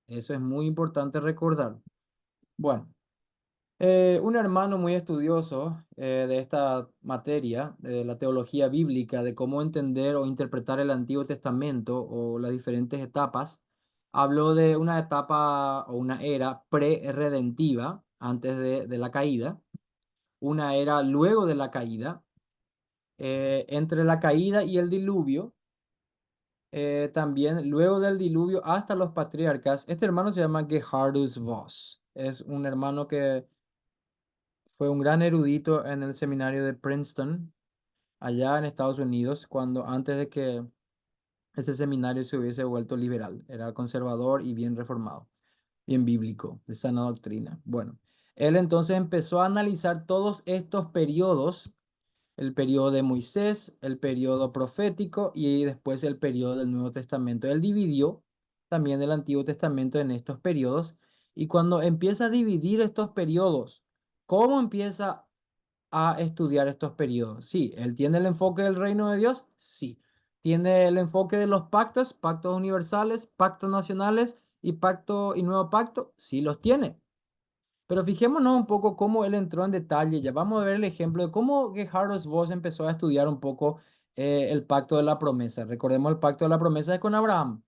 Eso es muy importante recordar. Bueno, un hermano muy estudioso de esta materia, de la teología bíblica, de cómo entender o interpretar el Antiguo Testamento o las diferentes etapas, habló de una etapa o una era pre-redentiva antes de la caída, una era luego de la caída, entre la caída y el diluvio, también luego del diluvio hasta los patriarcas. Este hermano se llama Gerhardus Voss. Es un hermano que fue un gran erudito en el seminario de Princeton, allá en Estados Unidos, cuando antes de que ese seminario se hubiese vuelto liberal. Era conservador y bien reformado, bien bíblico, de sana doctrina. Bueno, él entonces empezó a analizar todos estos periodos, el periodo de Moisés, el periodo profético y después el periodo del Nuevo Testamento. Él dividió también el Antiguo Testamento en estos periodos, y cuando empieza a dividir estos periodos, ¿cómo empieza a estudiar estos periodos? Sí, él tiene el enfoque del reino de Dios, sí. Tiene el enfoque de los pactos, pactos universales, pactos nacionales y pacto y nuevo pacto, sí los tiene. Pero fijémonos un poco cómo él entró en detalle. Ya vamos a ver el ejemplo de cómo Gerhardus Voss empezó a estudiar un poco el pacto de la promesa. Recordemos, el pacto de la promesa es con Abraham,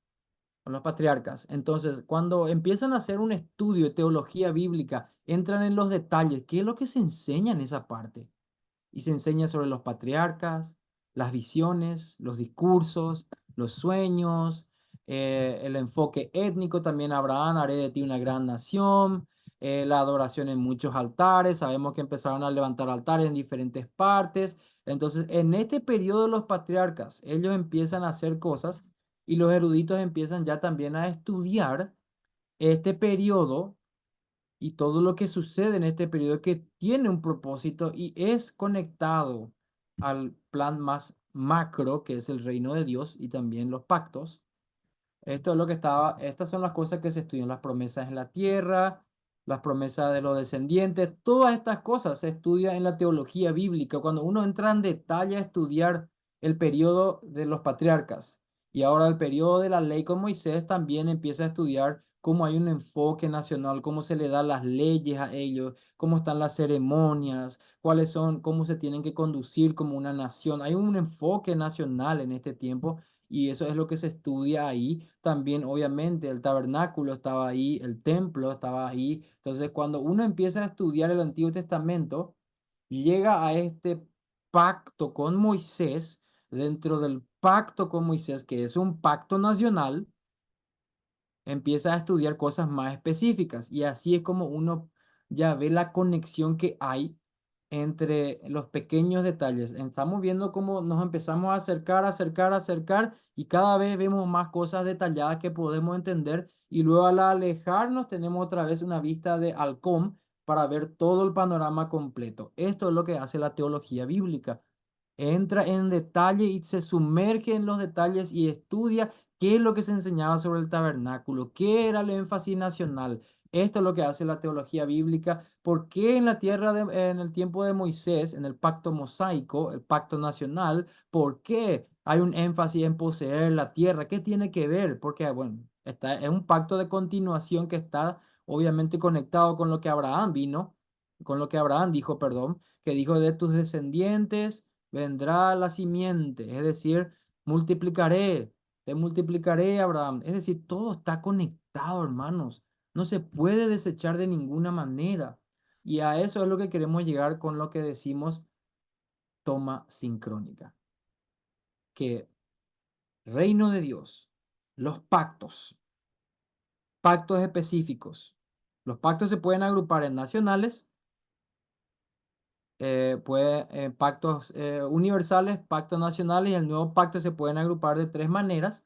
con los patriarcas. Entonces, cuando empiezan a hacer un estudio de teología bíblica, entran en los detalles. ¿Qué es lo que se enseña en esa parte? Y se enseña sobre los patriarcas, las visiones, los discursos, los sueños, el enfoque étnico. También Abraham, haré de ti una gran nación, la adoración en muchos altares. Sabemos que empezaron a levantar altares en diferentes partes. Entonces, en este periodo de los patriarcas, ellos empiezan a hacer cosas y los eruditos empiezan ya también a estudiar este periodo y todo lo que sucede en este periodo, que tiene un propósito y es conectado al plan más macro, que es el reino de Dios y también los pactos. Esto es lo que estaba, estas son las cosas que se estudian: las promesas en la tierra, las promesas de los descendientes. Todas estas cosas se estudian en la teología bíblica. Cuando uno entra en detalle a estudiar el periodo de los patriarcas Y ahora el periodo de la ley con Moisés también empieza a estudiar cómo hay un enfoque nacional, cómo se le dan las leyes a ellos, cómo están las ceremonias, cuáles son, cómo se tienen que conducir como una nación. Hay un enfoque nacional en este tiempo y eso es lo que se estudia ahí. También, obviamente, el tabernáculo estaba ahí, el templo estaba ahí. Entonces, cuando uno empieza a estudiar el Antiguo Testamento, llega a este pacto con Moisés, dentro del pacto con Moisés, que es un pacto nacional, empieza a estudiar cosas más específicas y así es como uno ya ve la conexión que hay entre los pequeños detalles. Estamos viendo cómo nos empezamos a acercar, acercar, acercar y cada vez vemos más cosas detalladas que podemos entender y luego al alejarnos tenemos otra vez una vista de halcón para ver todo el panorama completo. Esto es lo que hace la teología bíblica. Entra en detalle y se sumerge en los detalles y estudia qué es lo que se enseñaba sobre el tabernáculo, qué era el énfasis nacional. Esto es lo que hace la teología bíblica. ¿Por qué en la tierra en el tiempo de Moisés, en el pacto mosaico, el pacto nacional, por qué hay un énfasis en poseer la tierra? ¿Qué tiene que ver? Porque, bueno, es un pacto de continuación que está obviamente conectado con lo que Abraham vino, con lo que Abraham dijo, perdón, que dijo de tus descendientes vendrá la simiente, es decir, multiplicaré, te multiplicaré, Abraham. Es decir, todo está conectado, hermanos. No se puede desechar de ninguna manera. Y a eso es lo que queremos llegar con lo que decimos toma sincrónica, que reino de Dios, los pactos, pactos específicos. Los pactos se pueden agrupar en nacionales, pactos universales, pactos nacionales y el nuevo pacto se pueden agrupar de tres maneras.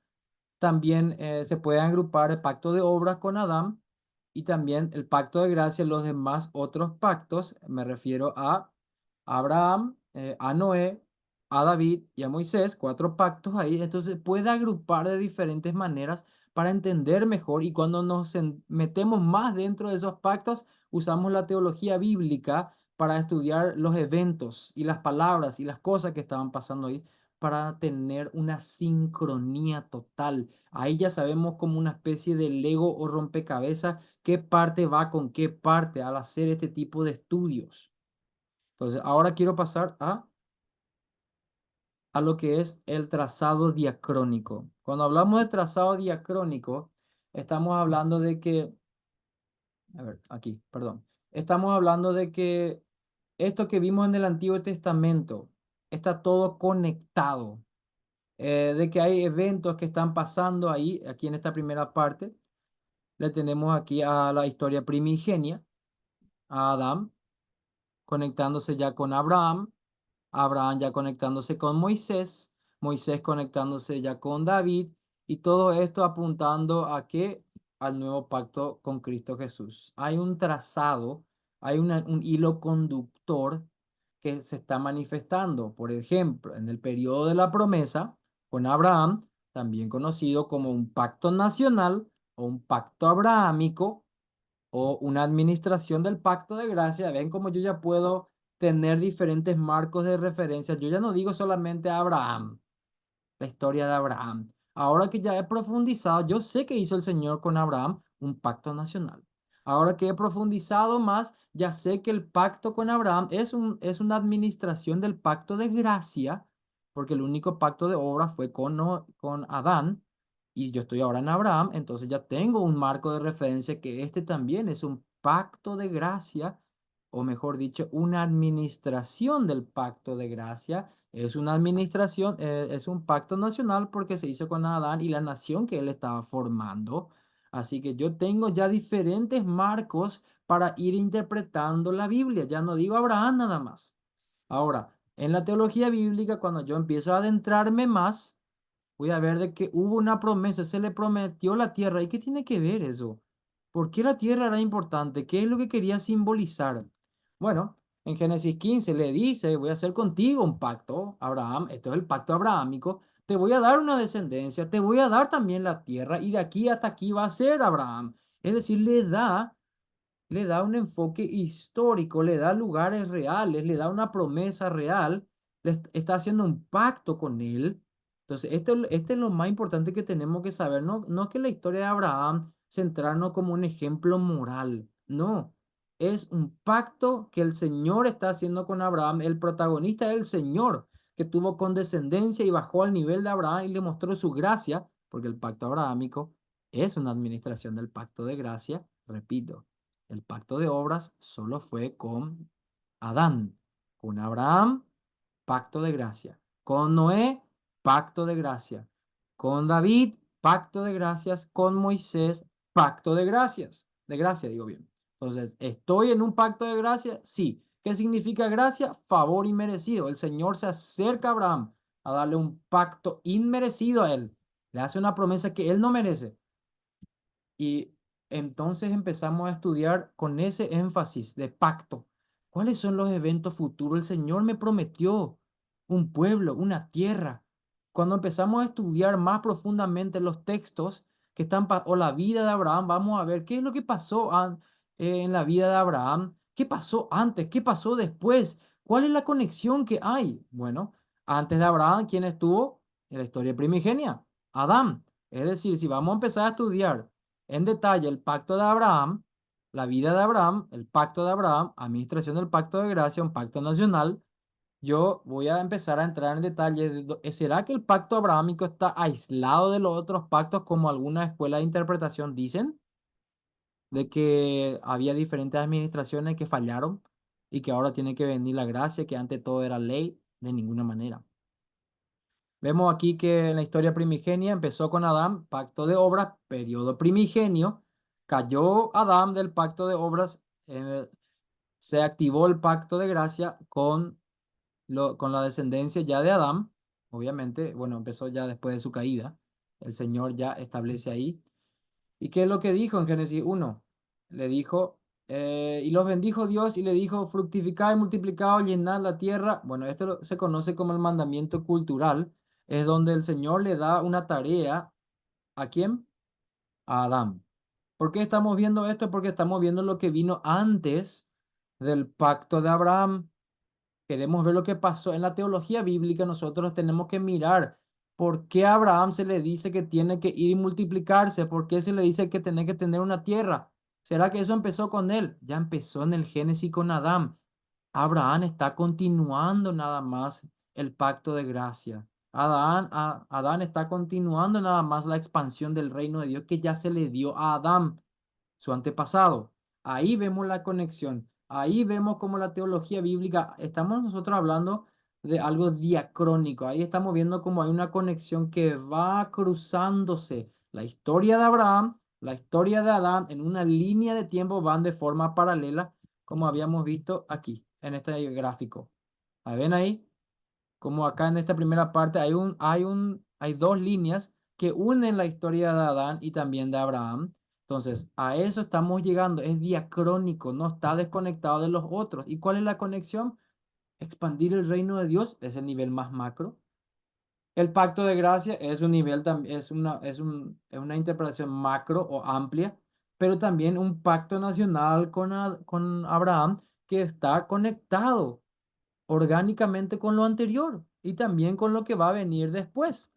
También se pueden agrupar el pacto de obras con Adán y también el pacto de gracia, los demás otros pactos, me refiero a Abraham, a Noé, a David y a Moisés, cuatro pactos ahí. Entonces puede agrupar de diferentes maneras para entender mejor y cuando metemos más dentro de esos pactos, usamos la teología bíblica para estudiar los eventos y las palabras y las cosas que estaban pasando ahí para tener una sincronía total. Ahí ya sabemos como una especie de Lego o rompecabezas qué parte va con qué parte al hacer este tipo de estudios. Entonces, ahora quiero pasar a lo que es el trazado diacrónico. Cuando hablamos de trazado diacrónico, estamos hablando de que, a ver, aquí, perdón, estamos hablando de que esto que vimos en el Antiguo Testamento está todo conectado, de que hay eventos que están pasando ahí, aquí en esta primera parte, le tenemos aquí a la historia primigenia, a Adán, conectándose ya con Abraham, Abraham ya conectándose con Moisés, Moisés conectándose ya con David, y todo esto apuntando a que al nuevo pacto con Cristo Jesús. Hay un trazado, hay un hilo conductor que se está manifestando. Por ejemplo, en el periodo de la promesa con Abraham, también conocido como un pacto nacional o un pacto abrahámico, o una administración del pacto de gracia. Ven cómo yo ya puedo tener diferentes marcos de referencia. Yo ya no digo solamente a Abraham, la historia de Abraham. Ahora que ya he profundizado, yo sé que hizo el Señor con Abraham un pacto nacional. Ahora que he profundizado más, ya sé que el pacto con Abraham es una administración del pacto de gracia, porque el único pacto de obra fue con, con Adán, y yo estoy ahora en Abraham, entonces ya tengo un marco de referencia que este también es un pacto de gracia, o mejor dicho, una administración del pacto de gracia. Es una administración, es un pacto nacional porque se hizo con Adán y la nación que él estaba formando. Así que yo tengo ya diferentes marcos para ir interpretando la Biblia. Ya no digo Abraham nada más. Ahora, en la teología bíblica, cuando yo empiezo a adentrarme más, voy a ver de que hubo una promesa, se le prometió la tierra. ¿Y qué tiene que ver eso? ¿Por qué la tierra era importante? ¿Qué es lo que quería simbolizar? Bueno, en Génesis 15 le dice, voy a hacer contigo un pacto, Abraham, esto es el pacto abrahámico, te voy a dar una descendencia, te voy a dar también la tierra y de aquí hasta aquí va a ser Abraham. Es decir, le da un enfoque histórico, le da lugares reales, le da una promesa real, está haciendo un pacto con él Entonces, este es lo más importante que tenemos que saber. No, no que la historia de Abraham centrarnos como un ejemplo moral. No, es un pacto que el Señor está haciendo con Abraham. El protagonista es el Señor, que tuvo condescendencia y bajó al nivel de Abraham y le mostró su gracia, porque el pacto abrahámico es una administración del pacto de gracia. Repito, el pacto de obras solo fue con Adán. Con Abraham, pacto de gracia. Con Noé, pacto de gracia. Con David, pacto de gracias. Con Moisés, pacto de gracias. De gracia, digo bien. Entonces, ¿estoy en un pacto de gracia? Sí. ¿Qué significa gracia? Favor inmerecido. El Señor se acerca a Abraham a darle un pacto inmerecido a él. Le hace una promesa que él no merece. Y entonces empezamos a estudiar con ese énfasis de pacto. ¿Cuáles son los eventos futuros? El Señor me prometió un pueblo, una tierra. Cuando empezamos a estudiar más profundamente los textos que están o la vida de Abraham, vamos a ver qué es lo que pasó en la vida de Abraham, qué pasó antes, qué pasó después, cuál es la conexión que hay. Bueno, antes de Abraham, ¿quién estuvo en la historia primigenia? Adán. Es decir, si vamos a empezar a estudiar en detalle el pacto de Abraham, la vida de Abraham, el pacto de Abraham, administración del pacto de gracia, un pacto nacional. Yo voy a empezar a entrar en detalle. ¿Será que el pacto abrahámico está aislado de los otros pactos como algunas escuelas de interpretación dicen? De que había diferentes administraciones que fallaron y que ahora tiene que venir la gracia, que antes todo era ley, de ninguna manera. Vemos aquí que en la historia primigenia empezó con Adán, pacto de obras, periodo primigenio. Cayó Adán del pacto de obras, se activó el pacto de gracia con la descendencia ya de Adán. Obviamente, bueno, empezó ya después de su caída. El Señor ya establece ahí. ¿Y qué es lo que dijo en Génesis 1? Le dijo, y los bendijo Dios y le dijo, fructificad y multiplicad, llenad la tierra. Bueno, esto se conoce como el mandamiento cultural. Es donde el Señor le da una tarea. ¿A quién? A Adán. ¿Por qué estamos viendo esto? Porque estamos viendo lo que vino antes del pacto de Abraham. Queremos ver lo que pasó en la teología bíblica. Nosotros tenemos que mirar por qué a Abraham se le dice que tiene que ir y multiplicarse, por qué se le dice que tiene que tener una tierra. ¿Será que eso empezó con él? Ya empezó en el Génesis con Adán. Abraham está continuando nada más el pacto de gracia. Adán está continuando nada más la expansión del reino de Dios que ya se le dio a Adán, su antepasado. Ahí vemos la conexión. Ahí vemos como la teología bíblica, estamos nosotros hablando de algo diacrónico. Ahí estamos viendo como hay una conexión que va cruzándose. La historia de Abraham, la historia de Adán en una línea de tiempo van de forma paralela, como habíamos visto aquí en este gráfico. ¿Ven ahí? Como acá en esta primera parte hay dos líneas que unen la historia de Adán y también de Abraham. Entonces, a eso estamos llegando, es diacrónico, no está desconectado de los otros. ¿Y cuál es la conexión? Expandir el reino de Dios es el nivel más macro. El pacto de gracia es un nivel también, es una interpretación macro o amplia, pero también un pacto nacional con Abraham que está conectado orgánicamente con lo anterior y también con lo que va a venir después.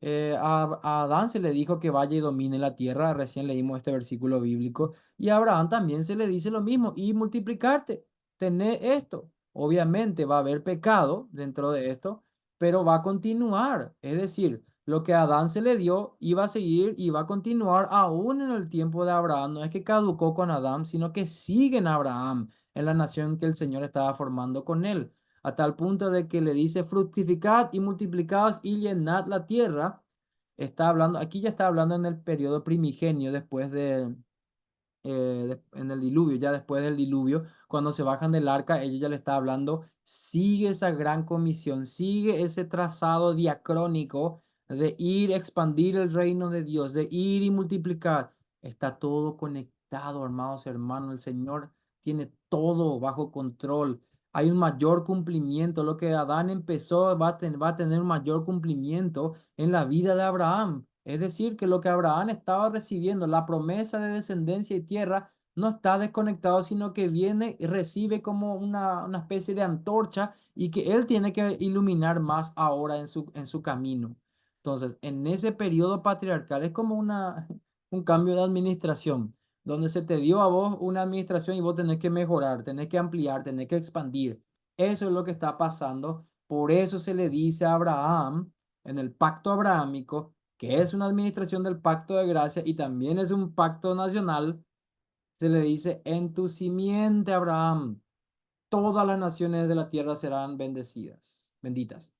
A Adán se le dijo que vaya y domine la tierra, recién leímos este versículo bíblico, y a Abraham también se le dice lo mismo, y multiplicarte, tener esto. Obviamente va a haber pecado dentro de esto, pero va a continuar. Es decir, lo que a Adán se le dio iba a seguir y va a continuar aún en el tiempo de Abraham. No es que caducó con Adán, sino que sigue en Abraham, en la nación que el Señor estaba formando con él a tal punto de que le dice fructificad y multiplicaos y llenad la tierra. Está hablando, aquí ya está hablando en el periodo primigenio, después en el diluvio, ya después del diluvio, cuando se bajan del arca, ella ya le está hablando, sigue esa gran comisión, sigue ese trazado diacrónico de ir a expandir el reino de Dios, de ir y multiplicar. Está todo conectado, hermanos, hermanos. El Señor tiene todo bajo control. Hay un mayor cumplimiento. Lo que Adán empezó va a tener un mayor cumplimiento en la vida de Abraham. Es decir, que lo que Abraham estaba recibiendo, la promesa de descendencia y tierra, no está desconectado, sino que viene y recibe como una especie de antorcha y que él tiene que iluminar más ahora en su camino. Entonces, en ese periodo patriarcal es como un cambio de administración, donde se te dio a vos una administración y vos tenés que mejorar, tenés que ampliar, tenés que expandir. Eso es lo que está pasando. Por eso se le dice a Abraham en el pacto abrahámico, que es una administración del pacto de gracia y también es un pacto nacional, se le dice, en tu simiente, Abraham, todas las naciones de la tierra serán bendecidas, benditas.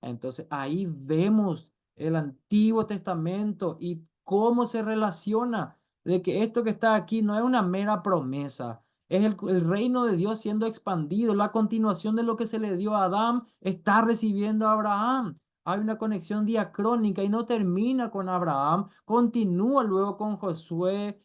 Entonces ahí vemos el Antiguo Testamento y cómo se relaciona de que esto que está aquí no es una mera promesa, es el reino de Dios siendo expandido, la continuación de lo que se le dio a Adán está recibiendo a Abraham. Hay una conexión diacrónica y no termina con Abraham, continúa luego con Josué,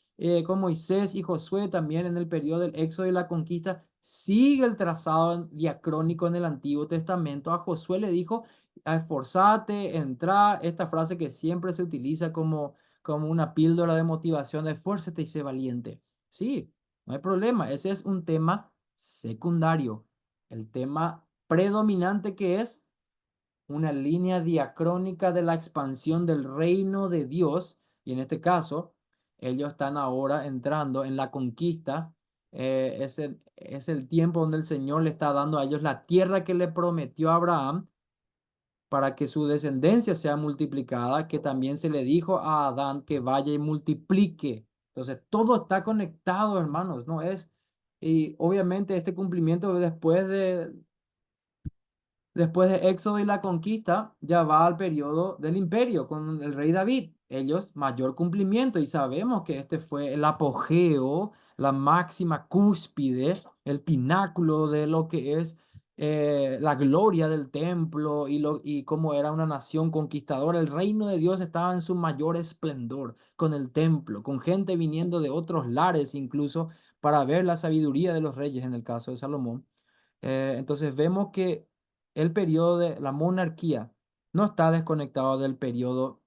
con Moisés y Josué también en el periodo del Éxodo y la conquista. Sigue el trazado diacrónico en el Antiguo Testamento. A Josué le dijo: esforzate, entra, esta frase que siempre se utiliza como una píldora de motivación, esfuérzate y sé valiente. Sí, no hay problema, ese es un tema secundario. El tema predominante que es una línea diacrónica de la expansión del reino de Dios, y en este caso, ellos están ahora entrando en la conquista. Es el tiempo donde el Señor le está dando a ellos la tierra que le prometió a Abraham para que su descendencia sea multiplicada, que también se le dijo a Adán que vaya y multiplique. Entonces, todo está conectado, hermanos, ¿no? Y obviamente este cumplimiento después de Éxodo y la conquista, ya va al periodo del imperio con el rey David. Ellos, mayor cumplimiento, y sabemos que este fue el apogeo, la máxima cúspide, el pináculo de lo que es la gloria del templo y cómo era una nación conquistadora. El reino de Dios estaba en su mayor esplendor con el templo, con gente viniendo de otros lares incluso para ver la sabiduría de los reyes en el caso de Salomón. Entonces vemos que el periodo de la monarquía no está desconectado del periodo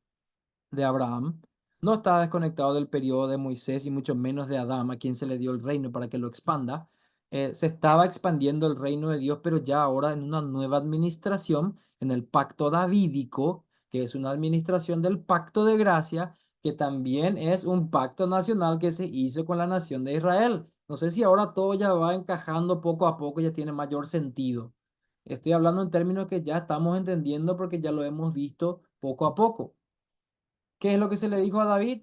de Abraham, no está desconectado del periodo de Moisés y mucho menos de Adán, a quien se le dio el reino para que lo expanda. Se estaba expandiendo el reino de Dios, pero ya ahora en una nueva administración, en el pacto davídico, que es una administración del pacto de gracia, que también es un pacto nacional que se hizo con la nación de Israel. No sé si ahora todo ya va encajando poco a poco, ya tiene mayor sentido. Estoy hablando en términos que ya estamos entendiendo porque ya lo hemos visto poco a poco. ¿Qué es lo que se le dijo a David?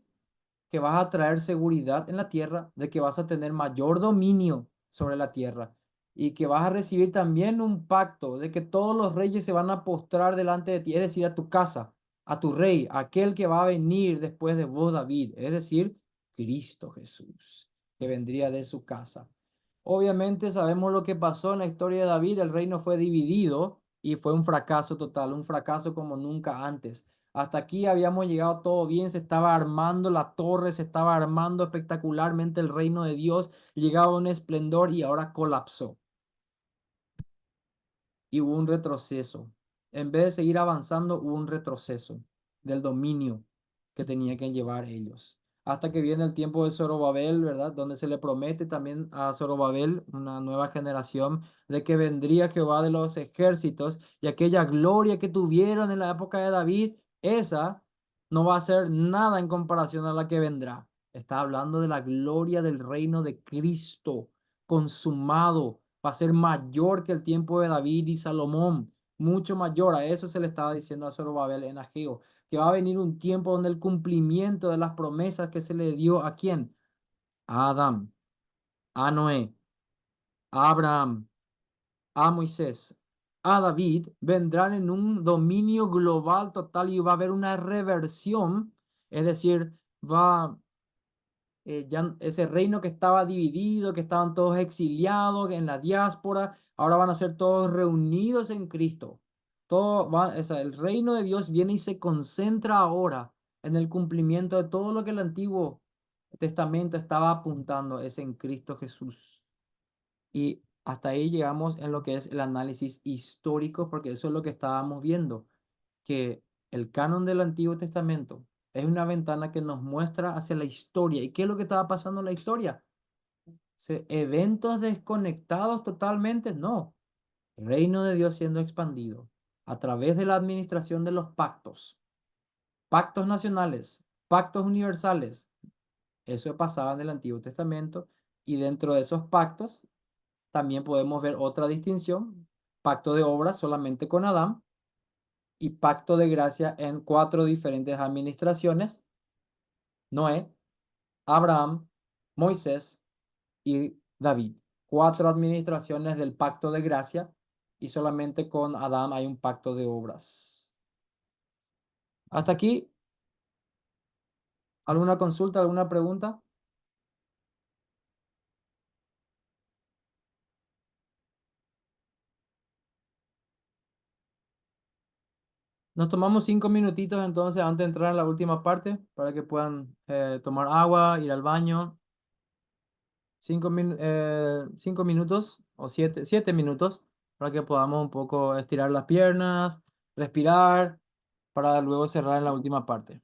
Que vas a traer seguridad en la tierra, de que vas a tener mayor dominio sobre la tierra y que vas a recibir también un pacto de que todos los reyes se van a postrar delante de ti, es decir, a tu casa, a tu rey, aquel que va a venir después de vos, David, es decir, Cristo Jesús, que vendría de su casa. Obviamente sabemos lo que pasó en la historia de David, el reino fue dividido y fue un fracaso total, un fracaso como nunca antes. Hasta aquí habíamos llegado todo bien, se estaba armando la torre, se estaba armando espectacularmente el reino de Dios, llegaba un esplendor y ahora colapsó y hubo un retroceso. En vez de seguir avanzando, hubo un retroceso del dominio que tenía que llevar ellos. Hasta que viene el tiempo de Zorobabel, ¿verdad? Donde se le promete también a Zorobabel, una nueva generación, de que vendría Jehová de los ejércitos y aquella gloria que tuvieron en la época de David, esa no va a ser nada en comparación a la que vendrá. Está hablando de la gloria del reino de Cristo consumado, va a ser mayor que el tiempo de David y Salomón, mucho mayor. A eso se le estaba diciendo a Zorobabel en Ageo, que va a venir un tiempo donde el cumplimiento de las promesas que se le dio a quién, a Adán, a Noé, a Abraham, a Moisés, a David, vendrán en un dominio global total y va a haber una reversión, es decir, va ya ese reino que estaba dividido, que estaban todos exiliados en la diáspora, ahora van a ser todos reunidos en Cristo. Todo va, o sea, el reino de Dios viene y se concentra ahora en el cumplimiento de todo lo que el Antiguo Testamento estaba apuntando, es en Cristo Jesús. Y hasta ahí llegamos en lo que es el análisis histórico, porque eso es lo que estábamos viendo, que el canon del Antiguo Testamento es una ventana que nos muestra hacia la historia. ¿Y qué es lo que estaba pasando en la historia? Eventos desconectados totalmente, no. Reino de Dios siendo expandido a través de la administración de los pactos, pactos nacionales, pactos universales. Eso pasaba en el Antiguo Testamento y dentro de esos pactos también podemos ver otra distinción, pacto de obras solamente con Adán y pacto de gracia en cuatro diferentes administraciones, Noé, Abraham, Moisés y David. Cuatro administraciones del pacto de gracia y solamente con Adán hay un pacto de obras. Hasta aquí, ¿alguna consulta, alguna pregunta? Nos tomamos 5 minutitos entonces antes de entrar en la última parte para que puedan tomar agua, ir al baño. 5 minutos o 7 minutos para que podamos un poco estirar las piernas, respirar, para luego cerrar en la última parte.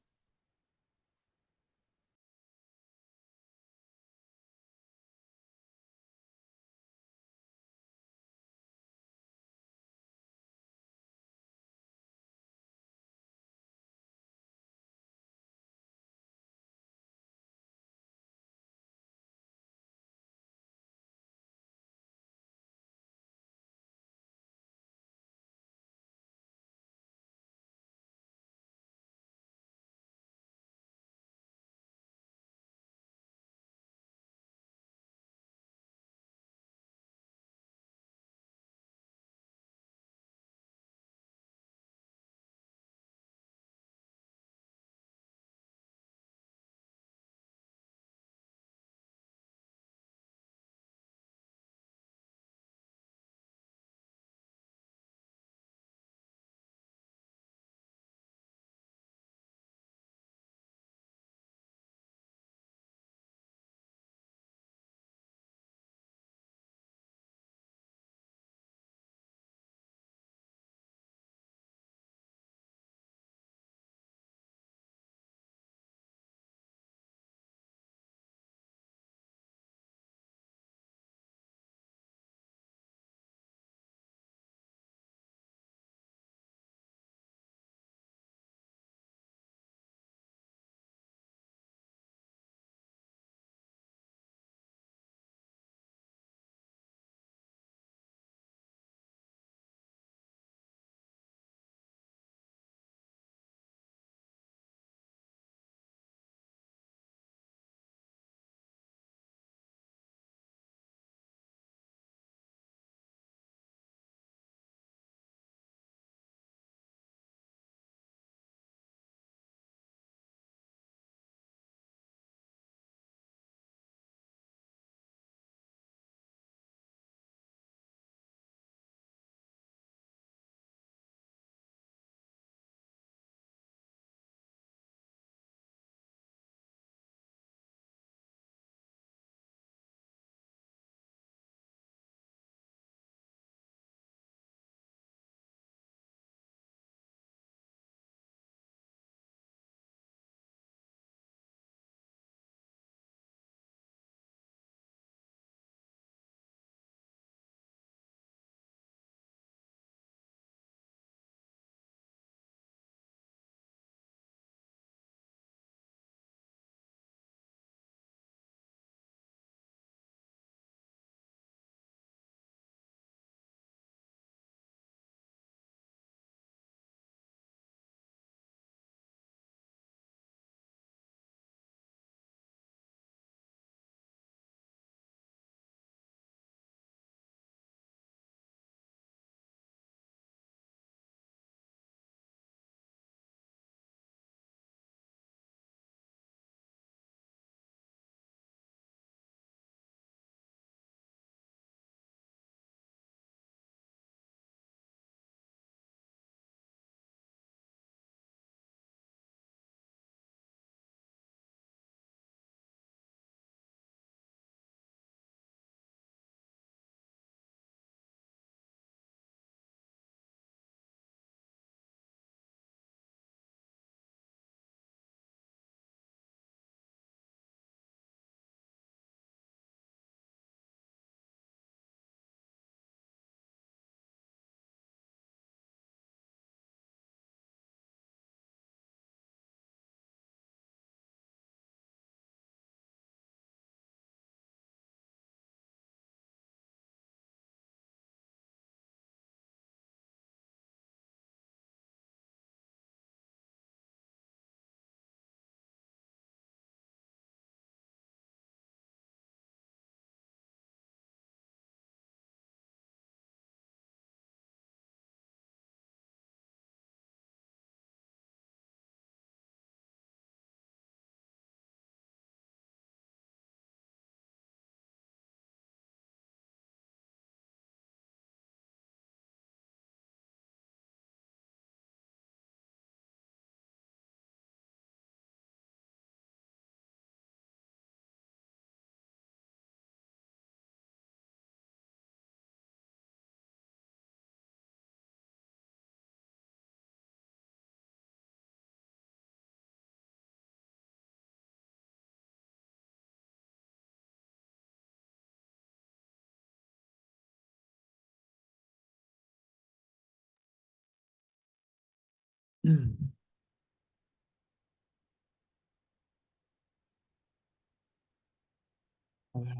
A ver,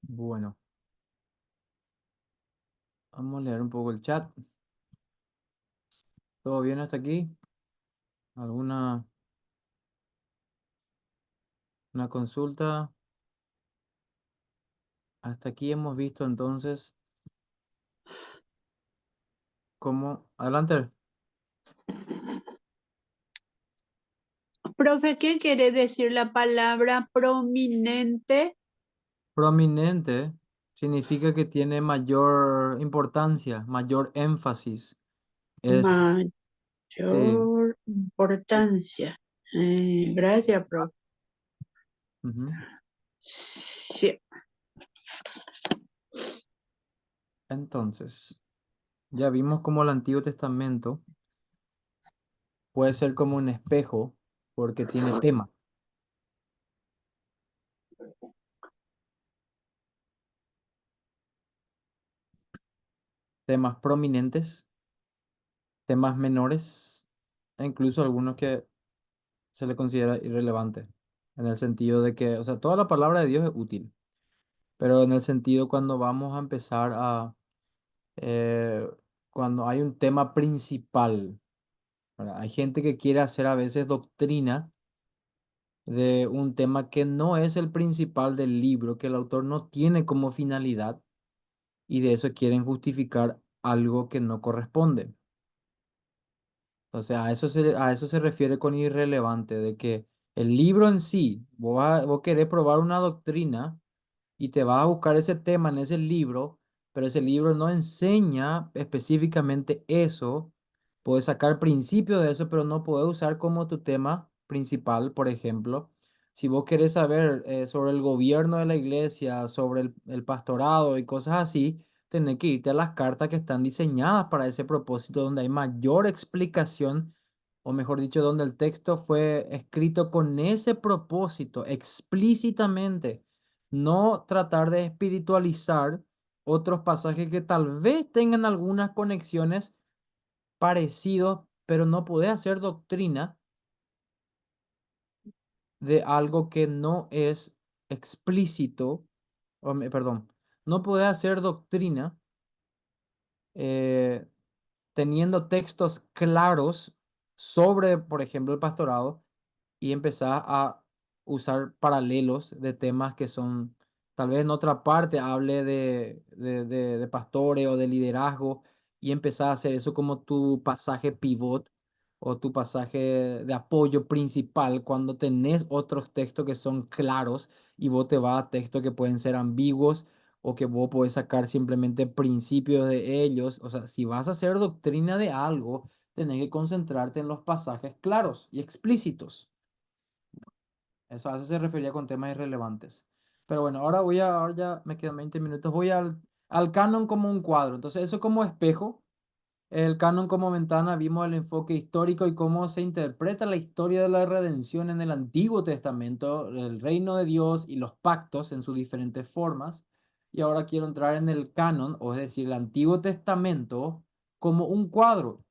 bueno, vamos a leer un poco el chat. ¿Todo bien hasta aquí? ¿Alguna una consulta? Hasta aquí hemos visto entonces cómo... Adelante. Profe, ¿qué quiere decir la palabra prominente? Prominente significa que tiene mayor importancia, mayor énfasis. Es, sí. Mayor importancia. Gracias, profe. Ujú. Sí. Entonces, ya vimos cómo el Antiguo Testamento puede ser como un espejo porque tiene temas prominentes, temas menores, e incluso algunos que se le considera irrelevante, en el sentido de que, o sea, toda la palabra de Dios es útil, pero en el sentido cuando vamos a empezar eh, cuando hay un tema principal, ¿verdad? Hay gente que quiere hacer a veces doctrina de un tema que no es el principal del libro, que el autor no tiene como finalidad, y de eso quieren justificar algo que no corresponde. O sea, a eso se refiere con irrelevante, de que el libro en sí, vos querés probar una doctrina y te vas a buscar ese tema en ese libro, pero ese libro no enseña específicamente eso. Puedes sacar principios de eso, pero no puedes usar como tu tema principal, por ejemplo. Si vos querés saber sobre el gobierno de la iglesia, sobre el pastorado y cosas así, tenés que irte a las cartas que están diseñadas para ese propósito, donde hay mayor explicación, o mejor dicho, donde el texto fue escrito con ese propósito explícitamente. No tratar de espiritualizar otros pasajes que tal vez tengan algunas conexiones parecidos, pero no puede hacer doctrina de algo que no es explícito, perdón, no puede hacer doctrina eh, teniendo textos claros sobre, por ejemplo, el pastorado y empezar a usar paralelos de temas que son, tal vez en otra parte hable de pastores o de liderazgo y empezar a hacer eso como tu pasaje pivot o tu pasaje de apoyo principal cuando tenés otros textos que son claros y vos te vas a textos que pueden ser ambiguos o que vos podés sacar simplemente principios de ellos. O sea, si vas a hacer doctrina de algo, tenés que concentrarte en los pasajes claros y explícitos. Eso a eso se refería con temas irrelevantes. Pero bueno, ahora ya me quedan 20 minutos, voy al canon como un cuadro. Entonces, eso como espejo, el canon como ventana, vimos el enfoque histórico y cómo se interpreta la historia de la redención en el Antiguo Testamento, el reino de Dios y los pactos en sus diferentes formas. Y ahora quiero entrar en el canon, o es decir, el Antiguo Testamento como un cuadro.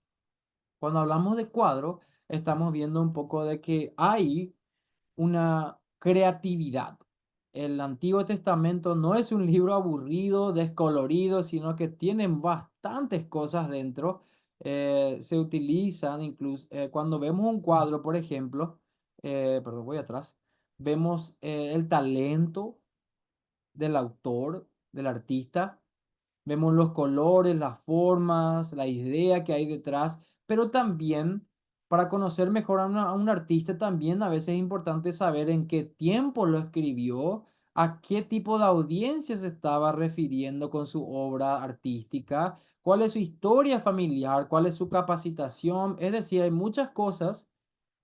Cuando hablamos de cuadro, estamos viendo un poco de que hay una creatividad. El Antiguo Testamento no es un libro aburrido, descolorido, sino que tienen bastantes cosas dentro. Se utilizan incluso cuando vemos un cuadro, por ejemplo, perdón, voy atrás, vemos el talento del autor, del artista. Vemos los colores, las formas, la idea que hay detrás, pero también para conocer mejor a un artista también a veces es importante saber en qué tiempo lo escribió, a qué tipo de audiencia se estaba refiriendo con su obra artística, cuál es su historia familiar, cuál es su capacitación. Es decir, hay muchas cosas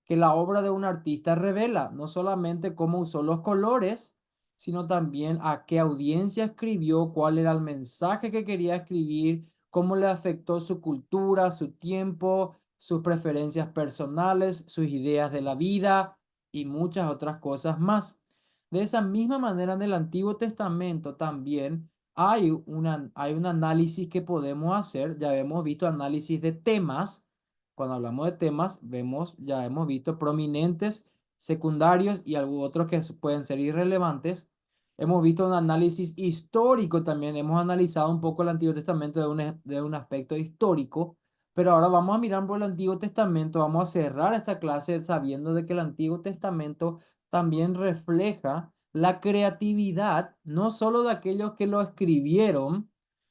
que la obra de un artista revela, no solamente cómo usó los colores, sino también a qué audiencia escribió, cuál era el mensaje que quería escribir, cómo le afectó su cultura, su tiempo, sus preferencias personales, sus ideas de la vida y muchas otras cosas más. De esa misma manera, en el Antiguo Testamento también hay un análisis que podemos hacer. Ya hemos visto análisis de temas, cuando hablamos de temas, ya hemos visto prominentes, secundarios y algunos otros que pueden ser irrelevantes. Hemos visto un análisis histórico también, hemos analizado un poco el Antiguo Testamento de un aspecto histórico, pero ahora vamos a mirar por el Antiguo Testamento, vamos a cerrar esta clase sabiendo de que el Antiguo Testamento también refleja la creatividad, no solo de aquellos que lo escribieron,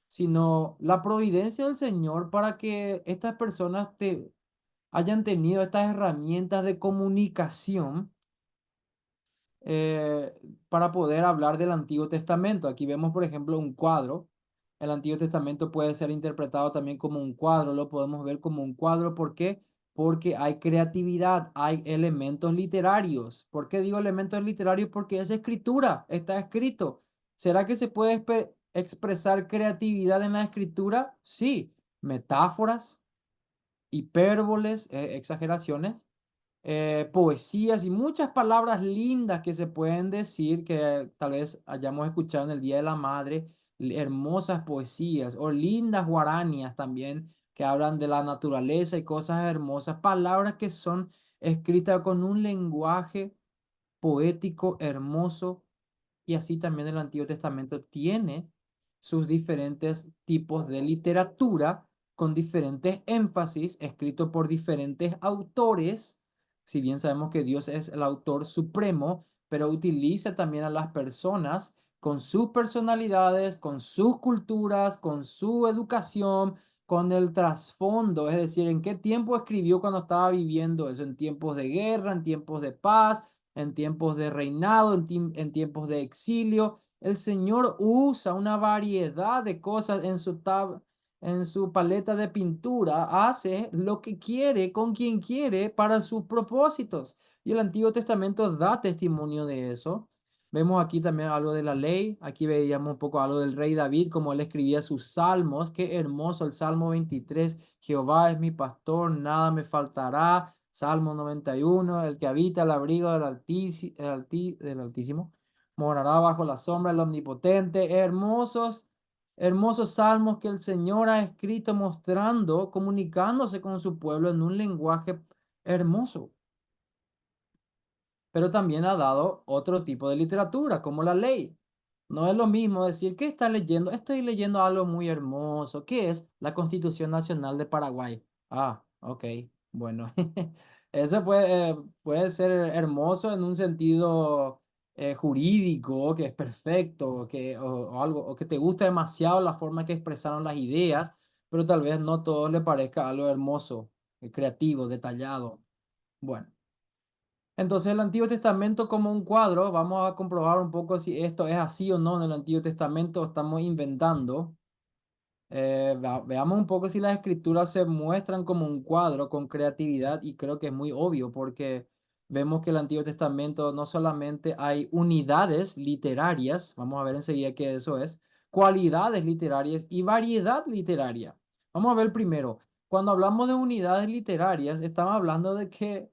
sino la providencia del Señor para que estas personas hayan tenido estas herramientas de comunicación eh, para poder hablar del Antiguo Testamento. Aquí vemos, por ejemplo, un cuadro. El Antiguo Testamento puede ser interpretado también como un cuadro, lo podemos ver como un cuadro. ¿Por qué? Porque hay creatividad, hay elementos literarios. ¿Por qué digo elementos literarios? Porque es escritura, está escrito. ¿Será que se puede expresar creatividad en la escritura? Sí, metáforas, hipérboles, exageraciones, poesías y muchas palabras lindas que se pueden decir que tal vez hayamos escuchado en el Día de la Madre, hermosas poesías o lindas guaranías también que hablan de la naturaleza y cosas hermosas, palabras que son escritas con un lenguaje poético hermoso, y así también el Antiguo Testamento tiene sus diferentes tipos de literatura con diferentes énfasis, escrito por diferentes autores. Si bien sabemos que Dios es el autor supremo, pero utiliza también a las personas con sus personalidades, con sus culturas, con su educación, con el trasfondo, es decir, en qué tiempo escribió cuando estaba viviendo eso, en tiempos de guerra, en tiempos de paz, en tiempos de reinado, en tiempos de exilio. El Señor usa una variedad de cosas en su paleta de pintura, hace lo que quiere, con quien quiere, para sus propósitos. Y el Antiguo Testamento da testimonio de eso. Vemos aquí también algo de la ley. Aquí veíamos un poco algo del rey David, como él escribía sus salmos. Qué hermoso el Salmo 23. Jehová es mi pastor, nada me faltará. Salmo 91, el que habita el abrigo del Altísimo, morará bajo la sombra del Omnipotente. Hermosos, hermosos salmos que el Señor ha escrito mostrando, comunicándose con su pueblo en un lenguaje hermoso. Pero también ha dado otro tipo de literatura, como la ley. No es lo mismo decir, ¿qué está leyendo? Estoy leyendo algo muy hermoso. ¿Qué es? La Constitución Nacional de Paraguay. Ah, ok, bueno. Eso puede ser hermoso en un sentido jurídico, que es perfecto, o algo, o que te gusta demasiado la forma que expresaron las ideas, pero tal vez no a todos le parezca algo hermoso, creativo, detallado. Bueno. Entonces el Antiguo Testamento como un cuadro, vamos a comprobar un poco si esto es así o no en el Antiguo Testamento, estamos inventando. Veamos un poco si las escrituras se muestran como un cuadro con creatividad, y creo que es muy obvio porque vemos que el Antiguo Testamento no solamente hay unidades literarias, vamos a ver enseguida qué eso es, cualidades literarias y variedad literaria. Vamos a ver primero, cuando hablamos de unidades literarias, estamos hablando de que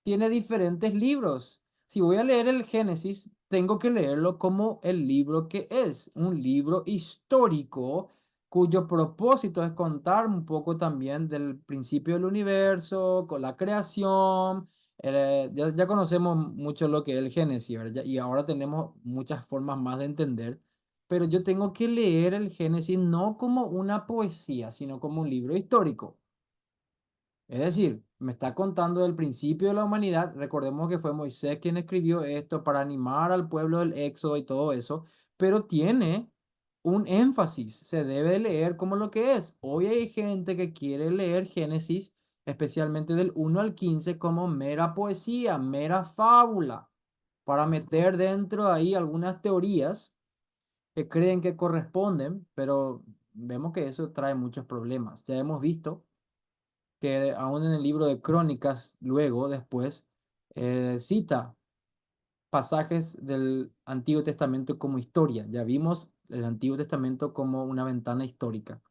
tiene diferentes libros. Si voy a leer el Génesis, tengo que leerlo como el libro que es, un libro histórico cuyo propósito es contar un poco también del principio del universo, con la creación. Ya conocemos mucho lo que es el Génesis, ¿verdad? Y ahora tenemos muchas formas más de entender, pero yo tengo que leer el Génesis no como una poesía, sino como un libro histórico. Es decir, me está contando del principio de la humanidad. Recordemos que fue Moisés quien escribió esto para animar al pueblo del Éxodo y todo eso, pero tiene un énfasis. Se debe leer como lo que es. Hoy hay gente que quiere leer Génesis, especialmente del 1 al 15, como mera poesía, mera fábula, para meter dentro de ahí algunas teorías que creen que corresponden, pero vemos que eso trae muchos problemas. Ya hemos visto que aún en el libro de Crónicas, luego, después, cita pasajes del Antiguo Testamento como historia. Ya vimos el Antiguo Testamento como una ventana histórica.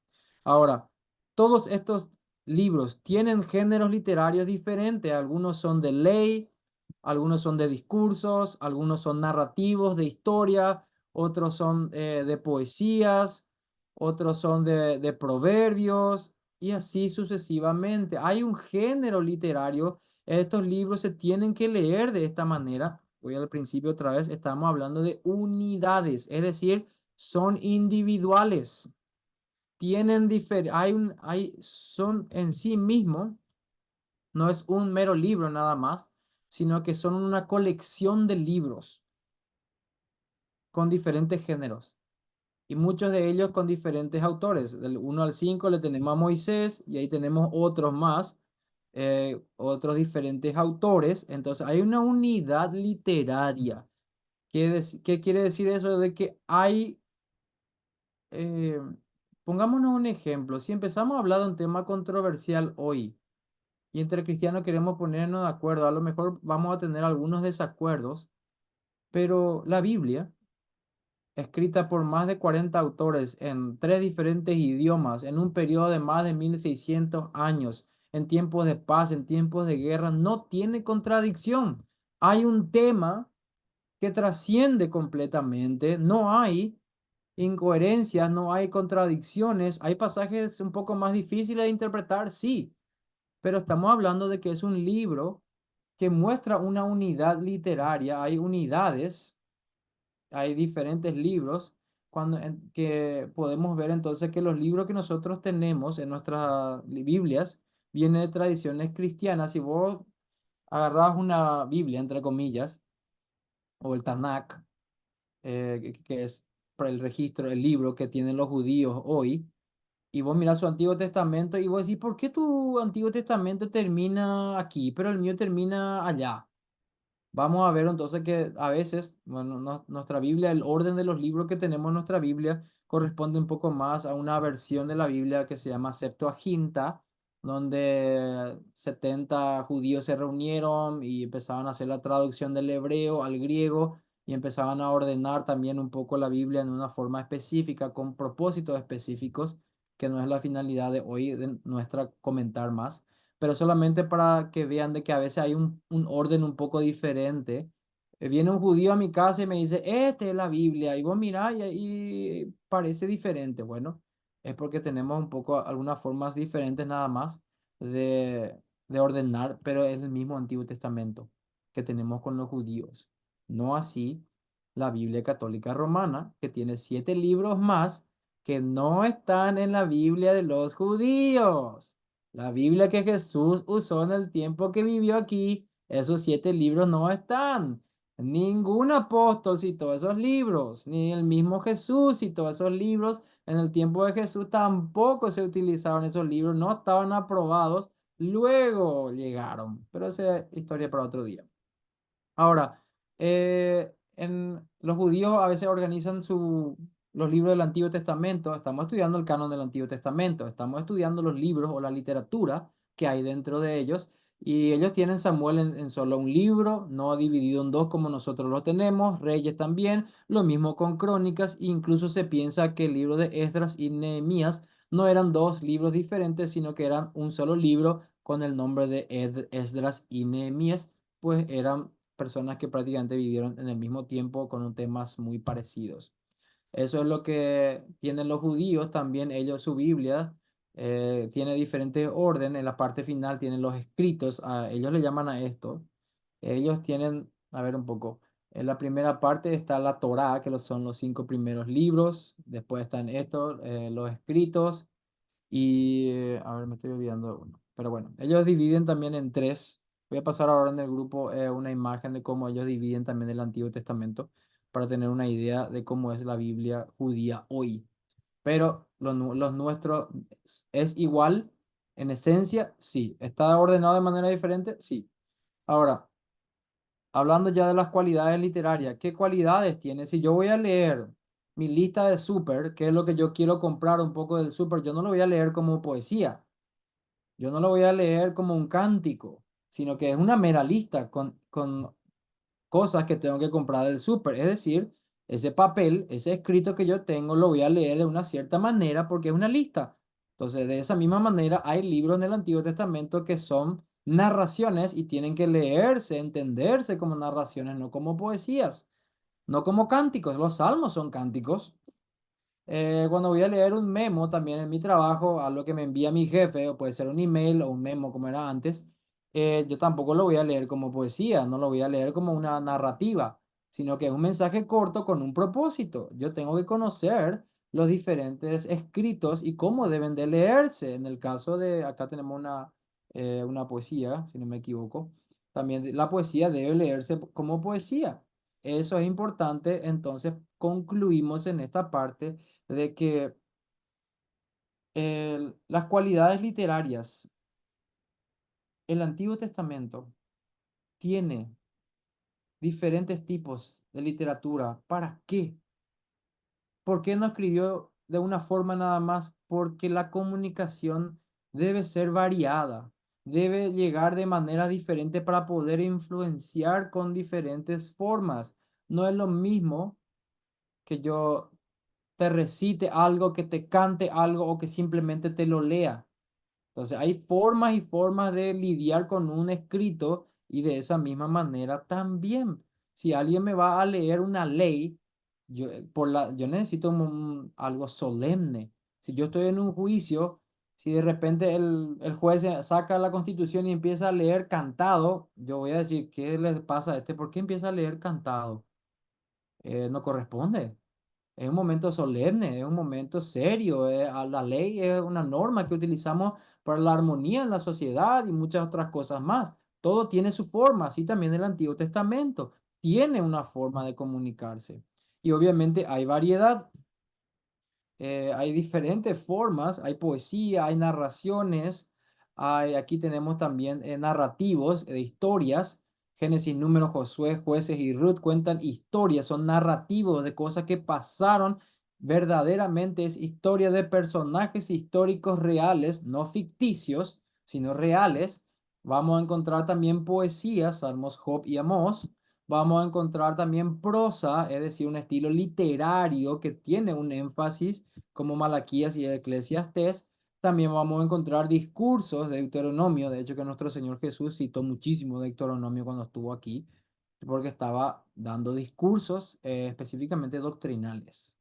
Ahora, todos estos libros tienen géneros literarios diferentes. Algunos son de ley, algunos son de discursos, algunos son narrativos de historia, otros son de poesías, otros son de proverbios, y así sucesivamente. Hay un género literario. Estos libros se tienen que leer de esta manera. Voy al principio otra vez. Estamos hablando de unidades, es decir, son individuales. Son en sí mismos, no es un mero libro nada más, sino que son una colección de libros con diferentes géneros y muchos de ellos con diferentes autores. Del 1 al 5 le tenemos a Moisés y ahí tenemos otros más, otros diferentes autores. Entonces hay una unidad literaria. ¿Qué quiere decir eso? De que hay, eh, pongámonos un ejemplo, si empezamos a hablar de un tema controversial hoy y entre cristianos queremos ponernos de acuerdo, a lo mejor vamos a tener algunos desacuerdos, pero la Biblia, escrita por más de 40 autores en tres diferentes idiomas, en un periodo de más de 1600 años, en tiempos de paz, en tiempos de guerra, no tiene contradicción. Hay un tema que trasciende completamente, no hay incoherencias, no hay contradicciones, hay pasajes un poco más difíciles de interpretar, sí, pero estamos hablando de que es un libro que muestra una unidad literaria, hay unidades, hay diferentes libros que podemos ver entonces que los libros que nosotros tenemos en nuestras Biblias vienen de tradiciones cristianas. Si vos agarrás una Biblia, entre comillas, o el Tanakh, que es para el registro, el libro que tienen los judíos hoy, y vos mirás su Antiguo Testamento y vos decís, ¿por qué tu Antiguo Testamento termina aquí, pero el mío termina allá? Vamos a ver entonces que a veces, bueno, nuestra Biblia, el orden de los libros que tenemos en nuestra Biblia corresponde un poco más a una versión de la Biblia que se llama Septuaginta, donde 70 judíos se reunieron y empezaban a hacer la traducción del hebreo al griego y empezaban a ordenar también un poco la Biblia en una forma específica, con propósitos específicos, que no es la finalidad de hoy de nuestra comentar más, pero solamente para que vean de que a veces hay un orden un poco diferente. Viene un judío a mi casa y me dice, esta es la Biblia, y vos mirá y parece diferente. Bueno, es porque tenemos un poco algunas formas diferentes nada más de, de ordenar, pero es el mismo Antiguo Testamento que tenemos con los judíos. No así la Biblia Católica Romana, que tiene 7 libros más que no están en la Biblia de los judíos. La Biblia que Jesús usó en el tiempo que vivió aquí, esos 7 libros no están. Ningún apóstol citó esos libros, ni el mismo Jesús citó esos libros. En el tiempo de Jesús tampoco se utilizaban esos libros, no estaban aprobados. Luego llegaron, pero esa es historia para otro día. Ahora, los judíos a veces organizan los libros del Antiguo Testamento. Estamos estudiando el canon del Antiguo Testamento. Estamos estudiando los libros o la literatura que hay dentro de ellos. Y ellos tienen Samuel en solo un libro, no dividido en dos como nosotros lo tenemos. Reyes también. Lo mismo con Crónicas. Incluso se piensa que el libro de Esdras y Nehemías no eran dos libros diferentes, sino que eran un solo libro con el nombre de Esdras y Nehemías, pues eran personas que prácticamente vivieron en el mismo tiempo con temas muy parecidos. Eso es lo que tienen los judíos, también ellos su Biblia tiene diferentes orden, en la parte final tienen los escritos, ellos le llaman a esto, ellos tienen, a ver un poco, en la primera parte está la Torá, que son los 5 primeros libros, después están estos, los escritos, y, a ver, me estoy olvidando de uno. Pero bueno, ellos dividen también en tres. Voy a pasar ahora en el grupo una imagen de cómo ellos dividen también el Antiguo Testamento para tener una idea de cómo es la Biblia judía hoy. Pero los nuestros es igual en esencia, sí. ¿Está ordenado de manera diferente? Sí. Ahora, hablando ya de las cualidades literarias, ¿qué cualidades tiene? Si yo voy a leer mi lista de súper, qué es lo que yo quiero comprar un poco del súper, yo no lo voy a leer como poesía, yo no lo voy a leer como un cántico, sino que es una mera lista con cosas que tengo que comprar del súper. Es decir, ese papel, ese escrito que yo tengo, lo voy a leer de una cierta manera porque es una lista. Entonces, de esa misma manera, hay libros en el Antiguo Testamento que son narraciones y tienen que leerse, entenderse como narraciones, no como poesías, no como cánticos. Los salmos son cánticos. Cuando voy a leer un memo también en mi trabajo, algo que me envía mi jefe, o puede ser un email o un memo como era antes, yo tampoco lo voy a leer como poesía, no lo voy a leer como una narrativa, sino que es un mensaje corto con un propósito. Yo tengo que conocer los diferentes escritos y cómo deben de leerse. En el caso de, acá tenemos una poesía, si no me equivoco. También la poesía debe leerse como poesía. Eso es importante, entonces concluimos en esta parte de que las cualidades literarias, el Antiguo Testamento tiene diferentes tipos de literatura. ¿Para qué? ¿Por qué no escribió de una forma nada más? Porque la comunicación debe ser variada, debe llegar de manera diferente para poder influenciar con diferentes formas. No es lo mismo que yo te recite algo, que te cante algo o que simplemente te lo lea. Entonces, hay formas y formas de lidiar con un escrito y de esa misma manera también. Si alguien me va a leer una ley, yo necesito algo solemne. Si yo estoy en un juicio, si de repente el juez saca la Constitución y empieza a leer cantado, yo voy a decir, ¿qué le pasa a este? ¿Por qué empieza a leer cantado? No corresponde. Es un momento solemne, es un momento serio. La ley es una norma que utilizamos para la armonía en la sociedad y muchas otras cosas más. Todo tiene su forma, así también el Antiguo Testamento tiene una forma de comunicarse. Y obviamente hay variedad. Hay diferentes formas, hay poesía, hay narraciones, aquí tenemos también narrativos de historias. Génesis, Números, Josué, Jueces y Ruth cuentan historias, son narrativos de cosas que pasaron verdaderamente, es historia de personajes históricos reales, no ficticios, sino reales. Vamos a encontrar también poesías, Salmos, Job y Amós. Vamos a encontrar también prosa, es decir, un estilo literario que tiene un énfasis como Malaquías y Eclesiastés. También vamos a encontrar discursos de Deuteronomio, de hecho que nuestro Señor Jesús citó muchísimo Deuteronomio cuando estuvo aquí, porque estaba dando discursos específicamente doctrinales.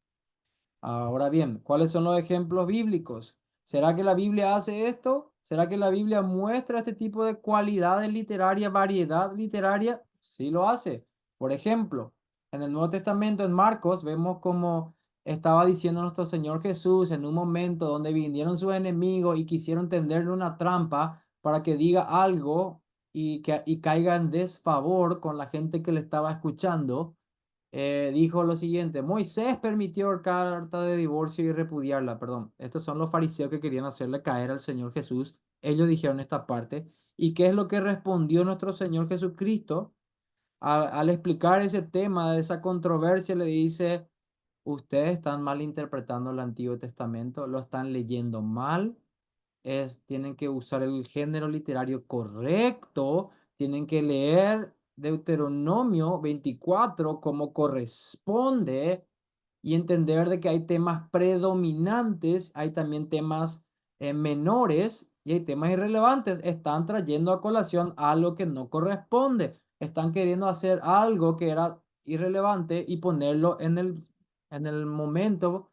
Ahora bien, ¿cuáles son los ejemplos bíblicos? ¿Será que la Biblia hace esto? ¿Será que la Biblia muestra este tipo de cualidades literarias, variedad literaria? Sí lo hace. Por ejemplo, en el Nuevo Testamento, en Marcos, vemos como estaba diciendo nuestro Señor Jesús en un momento donde vinieron sus enemigos y quisieron tenderle una trampa para que diga algo y caiga en desfavor con la gente que le estaba escuchando. Dijo lo siguiente: Moisés permitió carta de divorcio y repudiarla. Perdón, estos son los fariseos que querían hacerle caer al Señor Jesús. Ellos dijeron esta parte. ¿Y qué es lo que respondió nuestro Señor Jesucristo? Al explicar ese tema, de esa controversia, le dice: ustedes están mal interpretando el Antiguo Testamento, lo están leyendo mal, tienen que usar el género literario correcto, tienen que leer Deuteronomio 24 como corresponde y entender de que hay temas predominantes, hay también temas menores y hay temas irrelevantes. Están trayendo a colación algo que no corresponde. Están queriendo hacer algo que era irrelevante y ponerlo en el momento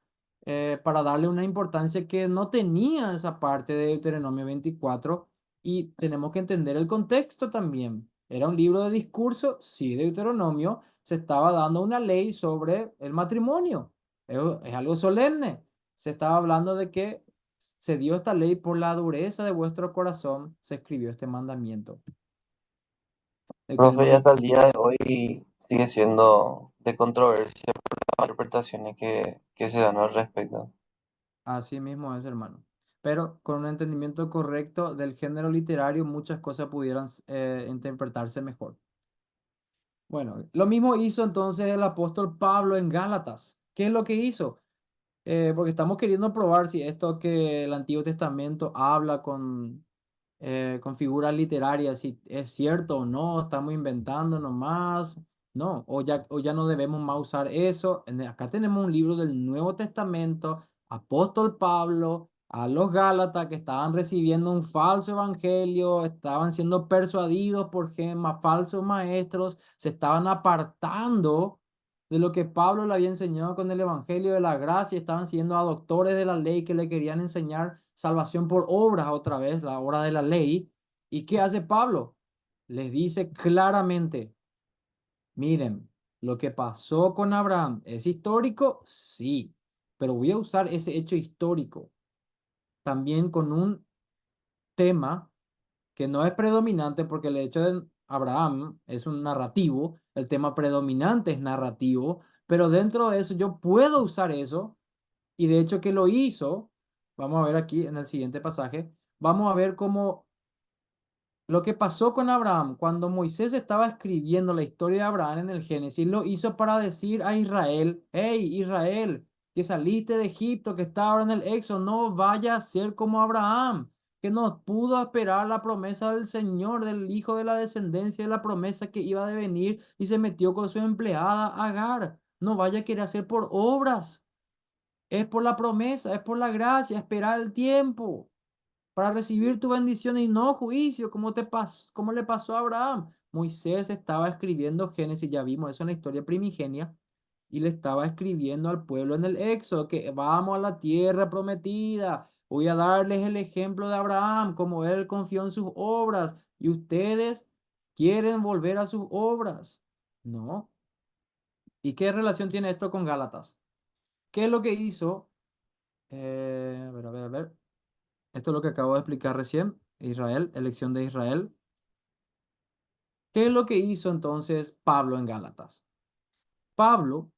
para darle una importancia que no tenía esa parte de Deuteronomio 24 y tenemos que entender el contexto también. Era un libro de discurso, sí, Deuteronomio, se estaba dando una ley sobre el matrimonio. Es algo solemne. Se estaba hablando de que se dio esta ley por la dureza de vuestro corazón, se escribió este mandamiento. Profe, y Deuteronomio, hasta el día de hoy sigue siendo de controversia por las interpretaciones que se dan al respecto. así mismo es, hermano. Pero con un entendimiento correcto del género literario, muchas cosas pudieran interpretarse mejor. Bueno, lo mismo hizo entonces el apóstol Pablo en Gálatas. ¿Qué es lo que hizo? Porque estamos queriendo probar si esto que el Antiguo Testamento habla con figuras literarias, si es cierto o no, estamos inventando nomás, no, o ya no debemos más usar eso. Acá tenemos un libro del Nuevo Testamento, apóstol Pablo, a los Gálatas que estaban recibiendo un falso evangelio, estaban siendo persuadidos por falsos maestros, se estaban apartando de lo que Pablo le había enseñado con el Evangelio de la gracia, estaban siguiendo a doctores de la ley que le querían enseñar salvación por obras otra vez, la obra de la ley. ¿Y qué hace Pablo? Les dice claramente, miren, lo que pasó con Abraham, ¿es histórico? Sí, pero voy a usar ese hecho histórico también con un tema que no es predominante porque el hecho de Abraham es un narrativo, el tema predominante es narrativo, pero dentro de eso yo puedo usar eso y de hecho que lo hizo, vamos a ver aquí en el siguiente pasaje, vamos a ver cómo lo que pasó con Abraham, cuando Moisés estaba escribiendo la historia de Abraham en el Génesis, lo hizo para decir a Israel, hey Israel, que saliste de Egipto, que está ahora en el Éxodo, no vaya a ser como Abraham, que no pudo esperar la promesa del Señor, del hijo de la descendencia de la promesa que iba a venir y se metió con su empleada Agar. No vaya a querer hacer por obras, es por la promesa, es por la gracia, esperar el tiempo para recibir tu bendición y no juicio, como le pasó a Abraham. Moisés estaba escribiendo Génesis, ya vimos eso en la historia primigenia, y le estaba escribiendo al pueblo en el Éxodo, que vamos a la tierra prometida. Voy a darles el ejemplo de Abraham, como él confió en sus obras, y ustedes quieren volver a sus obras. No. ¿Y qué relación tiene esto con Gálatas? ¿Qué es lo que hizo? A ver, a ver, a ver. Esto es lo que acabo de explicar recién. Israel, elección de Israel. ¿Qué es lo que hizo entonces Pablo en Gálatas? Pablo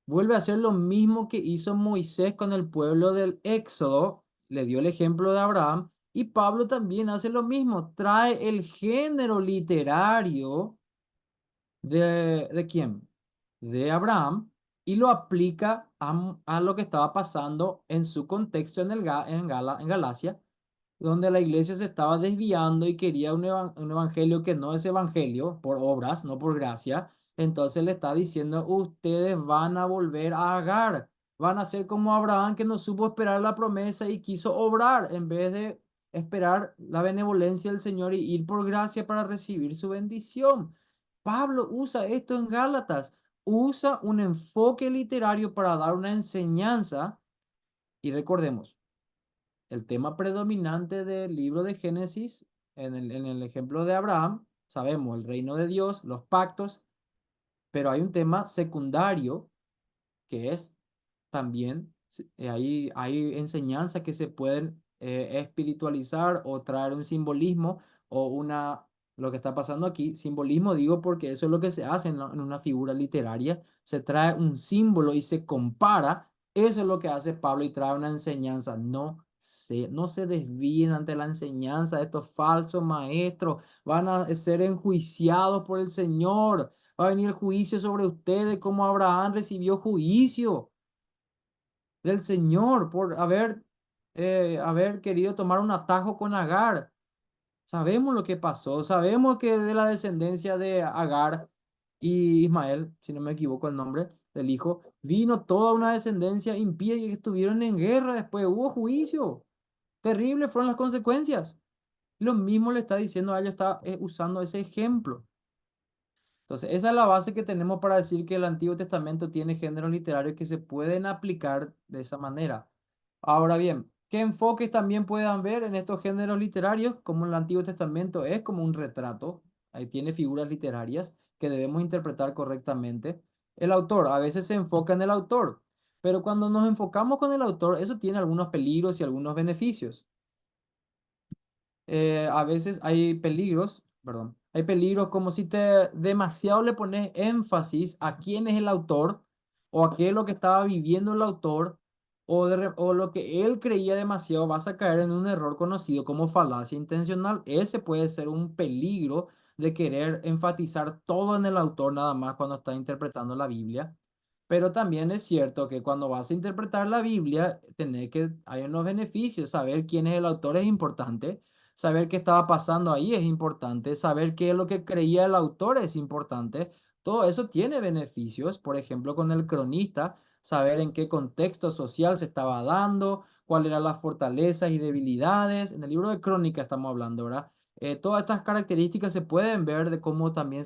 vuelve a hacer lo mismo que hizo Moisés con el pueblo del Éxodo. Le dio el ejemplo de Abraham. Y Pablo también hace lo mismo. Trae el género literario ¿de quién? De Abraham y lo aplica a lo que estaba pasando en su contexto en Galacia, donde la iglesia se estaba desviando y quería un evangelio que no es evangelio, por obras, no por gracia. Entonces le está diciendo, ustedes van a volver a Agar, van a ser como Abraham que no supo esperar la promesa y quiso obrar en vez de esperar la benevolencia del Señor y ir por gracia para recibir su bendición. Pablo usa esto en Gálatas, usa un enfoque literario para dar una enseñanza y recordemos. El tema predominante del libro de Génesis, en el ejemplo de Abraham, sabemos el reino de Dios, los pactos, pero hay un tema secundario que es también, hay enseñanzas que se pueden espiritualizar o traer un simbolismo o lo que está pasando aquí, simbolismo digo porque eso es lo que se hace en una figura literaria, se trae un símbolo y se compara, eso es lo que hace Pablo y trae una enseñanza, no se desvíen ante la enseñanza de estos falsos maestros, van a ser enjuiciados por el Señor, va a venir el juicio sobre ustedes como Abraham recibió juicio del Señor por haber querido tomar un atajo con Agar. Sabemos lo que pasó, sabemos que de la descendencia de Agar y Ismael, si no me equivoco el nombre del hijo, vino toda una descendencia impía y que estuvieron en guerra, después hubo juicio. Terribles fueron las consecuencias. Lo mismo le está diciendo a ellos, está usando ese ejemplo. Entonces, esa es la base que tenemos para decir que el Antiguo Testamento tiene géneros literarios que se pueden aplicar de esa manera. Ahora bien, ¿qué enfoques también puedan ver en estos géneros literarios? Como el Antiguo Testamento es como un retrato, ahí tiene figuras literarias que debemos interpretar correctamente. El autor, a veces se enfoca en el autor, pero cuando nos enfocamos con el autor, eso tiene algunos peligros y algunos beneficios. A veces hay peligros, perdón, hay peligros como si te demasiado le pones énfasis a quién es el autor o a qué es lo que estaba viviendo el autor o lo que él creía demasiado, vas a caer en un error conocido como falacia intencional. Ese puede ser un peligro de querer enfatizar todo en el autor nada más cuando está interpretando la Biblia. Pero también es cierto que cuando vas a interpretar la Biblia, hay unos beneficios, saber quién es el autor es importante. Saber qué estaba pasando ahí es importante. Saber qué es lo que creía el autor es importante. Todo eso tiene beneficios. Por ejemplo, con el cronista, saber en qué contexto social se estaba dando, cuáles eran las fortalezas y debilidades. En el libro de Crónica estamos hablando, ¿verdad? Todas estas características se pueden ver de cómo también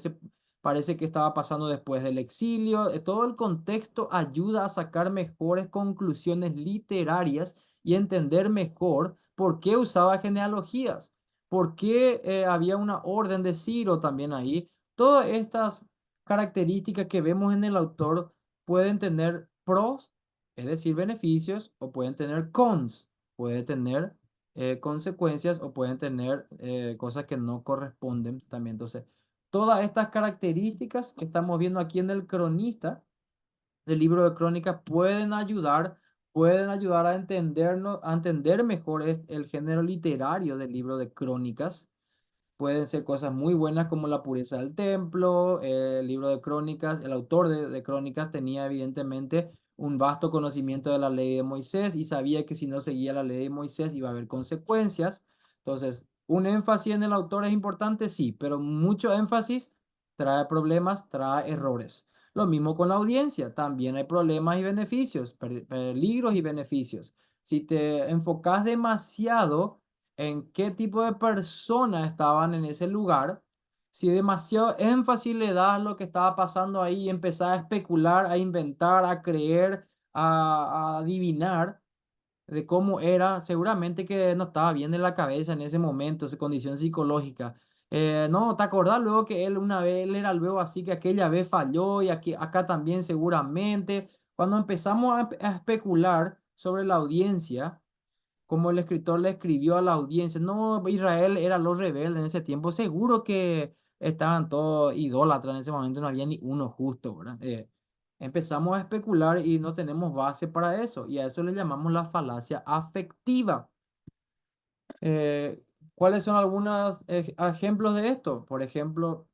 parece que estaba pasando después del exilio. Todo el contexto ayuda a sacar mejores conclusiones literarias y entender mejor por qué usaba genealogías, por qué había una orden de Ciro también ahí. Todas estas características que vemos en el autor pueden tener pros, es decir, beneficios, o pueden tener cons, puede tener consecuencias o pueden tener cosas que no corresponden también. Entonces, todas estas características que estamos viendo aquí en el cronista, del libro de crónicas, pueden ayudar a entendernos, a entender mejor el género literario del libro de crónicas. Pueden ser cosas muy buenas como la pureza del templo, el libro de crónicas, el autor de crónicas tenía evidentemente un vasto conocimiento de la ley de Moisés y sabía que si no seguía la ley de Moisés iba a haber consecuencias. Entonces, un énfasis en el autor es importante, sí, pero mucho énfasis trae problemas, trae errores. Lo mismo con la audiencia, también hay problemas y beneficios, peligros y beneficios. Si te enfocas demasiado en qué tipo de personas estaban en ese lugar, si demasiado énfasis le das a lo que estaba pasando ahí y empezás a especular, a inventar, a creer, a adivinar de cómo era, seguramente que no estaba bien de la cabeza en ese momento, su condición psicológica. No, ¿te acordás luego que él una vez, él era luego así que aquella vez falló y aquí, acá también seguramente? Cuando empezamos a especular sobre la audiencia, como el escritor le escribió a la audiencia, no, Israel era los rebeldes en ese tiempo, seguro que estaban todos idólatras en ese momento, no había ni uno justo, ¿verdad? Empezamos a especular y no tenemos base para eso, y a eso le llamamos la falacia afectiva. Eh, ¿Cuáles son algunos ejemplos de esto? Por ejemplo,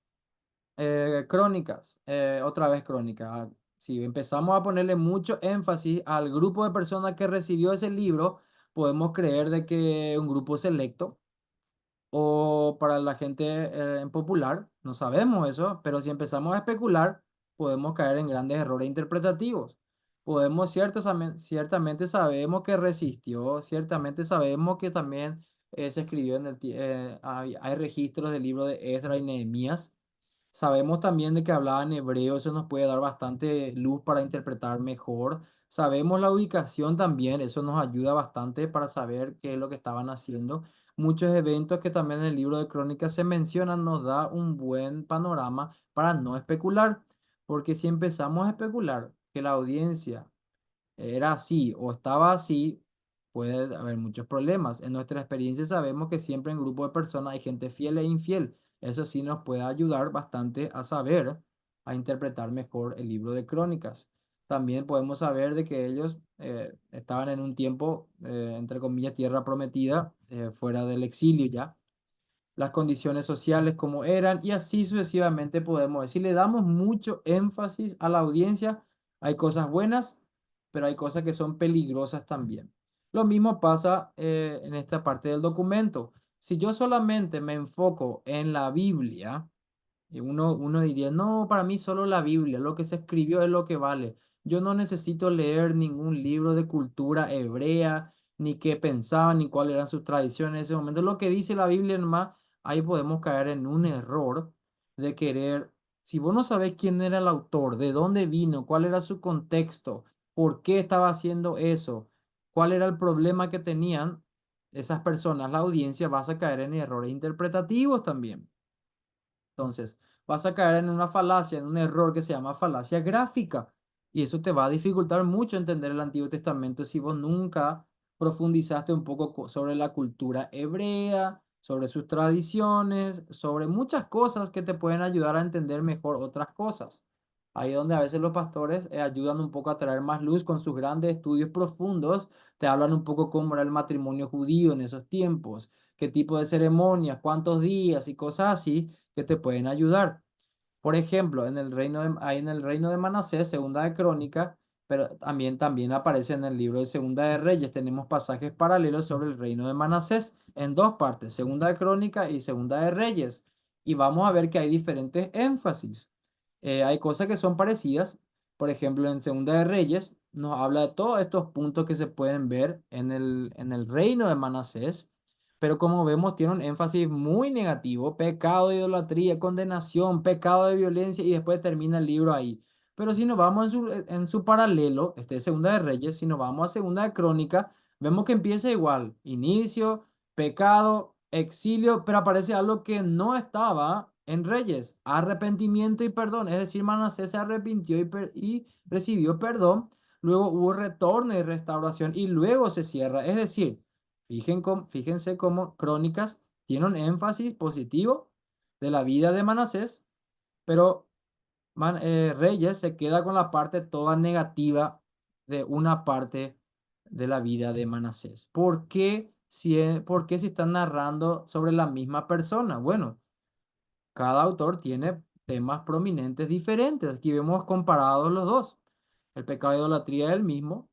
crónicas, otra vez crónicas. Si empezamos a ponerle mucho énfasis al grupo de personas que recibió ese libro, podemos creer de que un grupo selecto o para la gente en popular, no sabemos eso, pero si empezamos a especular, podemos caer en grandes errores interpretativos. Ciertamente sabemos que resistió, ciertamente sabemos que también se escribió hay registros del libro de Esdras y Nehemías. Sabemos también de que hablaban hebreo, eso nos puede dar bastante luz para interpretar mejor. Sabemos la ubicación también, eso nos ayuda bastante para saber qué es lo que estaban haciendo. Muchos eventos que también en el libro de crónicas se mencionan nos da un buen panorama para no especular, porque si empezamos a especular que la audiencia era así o estaba así, puede haber muchos problemas. En nuestra experiencia sabemos que siempre en grupo de personas hay gente fiel e infiel. Eso sí nos puede ayudar bastante a saber, a interpretar mejor el libro de crónicas. También podemos saber de que ellos estaban en un tiempo, entre comillas, tierra prometida, fuera del exilio ya, las condiciones sociales como eran y así sucesivamente podemos ver. Si le damos mucho énfasis a la audiencia, hay cosas buenas, pero hay cosas que son peligrosas también. Lo mismo pasa en esta parte del documento. Si yo solamente me enfoco en la Biblia, y uno diría, no, para mí solo la Biblia, lo que se escribió es lo que vale. Yo no necesito leer ningún libro de cultura hebrea, ni qué pensaban, ni cuáles eran sus tradiciones en ese momento. Lo que dice la Biblia nomás, ahí podemos caer en un error de querer, si vos no sabés quién era el autor, de dónde vino, cuál era su contexto, por qué estaba haciendo eso, cuál era el problema que tenían esas personas, la audiencia, vas a caer en errores interpretativos también. Entonces, vas a caer en una falacia, en un error que se llama falacia gráfica. Y eso te va a dificultar mucho entender el Antiguo Testamento si vos nunca profundizaste un poco sobre la cultura hebrea, sobre sus tradiciones, sobre muchas cosas que te pueden ayudar a entender mejor otras cosas. Ahí donde a veces los pastores ayudan un poco a traer más luz con sus grandes estudios profundos, te hablan un poco cómo era el matrimonio judío en esos tiempos, qué tipo de ceremonias, cuántos días y cosas así que te pueden ayudar. Por ejemplo, ahí en el reino de Manasés, Segunda de Crónica, pero también aparece en el libro de Segunda de Reyes. Tenemos pasajes paralelos sobre el reino de Manasés en dos partes, Segunda de Crónica y Segunda de Reyes. Y vamos a ver que hay diferentes énfasis. Hay cosas que son parecidas. Por ejemplo, en Segunda de Reyes nos habla de todos estos puntos que se pueden ver en el reino de Manasés. pero como vemos tiene un énfasis muy negativo: pecado de idolatría, condenación, pecado de violencia, y después termina el libro ahí. Pero si nos vamos en su paralelo, este es Segunda de Reyes, si nos vamos a Segunda de Crónica, vemos que empieza igual: inicio, pecado, exilio, pero aparece algo que no estaba en Reyes: arrepentimiento y perdón. Es decir, Manasés se arrepintió y recibió perdón. Luego hubo retorno y restauración y luego se cierra. Es decir, fíjense cómo Crónicas tiene un énfasis positivo de la vida de Manasés, pero Reyes se queda con la parte toda negativa de una parte de la vida de Manasés. ¿Por qué se están narrando sobre la misma persona? Bueno, cada autor tiene temas prominentes diferentes. Aquí vemos comparados los dos. El pecado de idolatría es el mismo.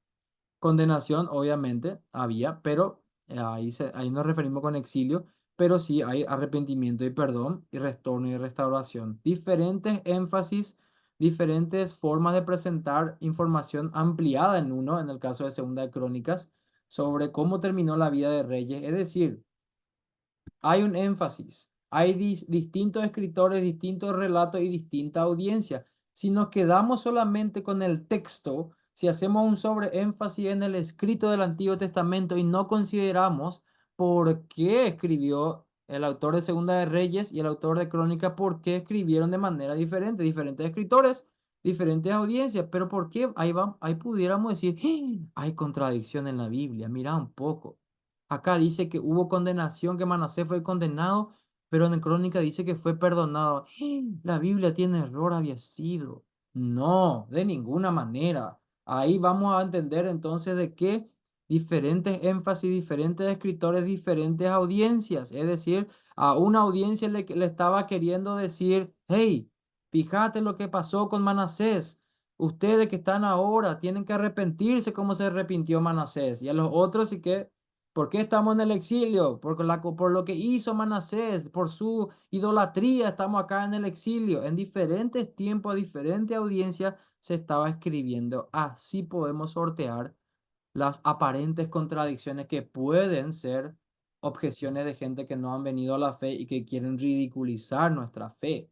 Condenación, obviamente, había, pero ahí nos referimos con exilio, pero sí hay arrepentimiento y perdón y retorno y restauración. Diferentes énfasis, diferentes formas de presentar información ampliada en uno, en el caso de Segunda de Crónicas, sobre cómo terminó la vida de Reyes. Es decir, hay un énfasis, hay distintos escritores, distintos relatos y distinta audiencia. Si nos quedamos solamente con el texto, si hacemos un sobreénfasis en el escrito del Antiguo Testamento y no consideramos por qué escribió el autor de Segunda de Reyes y el autor de Crónica, por qué escribieron de manera diferente, diferentes escritores, diferentes audiencias, pero por qué ahí pudiéramos decir: "¡Ah! Hay contradicción en la Biblia, mira un poco. Acá dice que hubo condenación, que Manasés fue condenado, pero en Crónica dice que fue perdonado. La Biblia tiene error, había sido. No, de ninguna manera. Ahí vamos a entender entonces de qué diferentes énfasis, diferentes escritores, diferentes audiencias. Es decir, a una audiencia le estaba queriendo decir: hey, fíjate lo que pasó con Manasés. Ustedes que están ahora tienen que arrepentirse como se arrepintió Manasés. Y a los otros sí que... ¿Por qué estamos en el exilio? Por lo que hizo Manasés, por su idolatría estamos acá en el exilio. En diferentes tiempos, diferente audiencia se estaba escribiendo. Así podemos sortear las aparentes contradicciones que pueden ser objeciones de gente que no han venido a la fe y que quieren ridiculizar nuestra fe.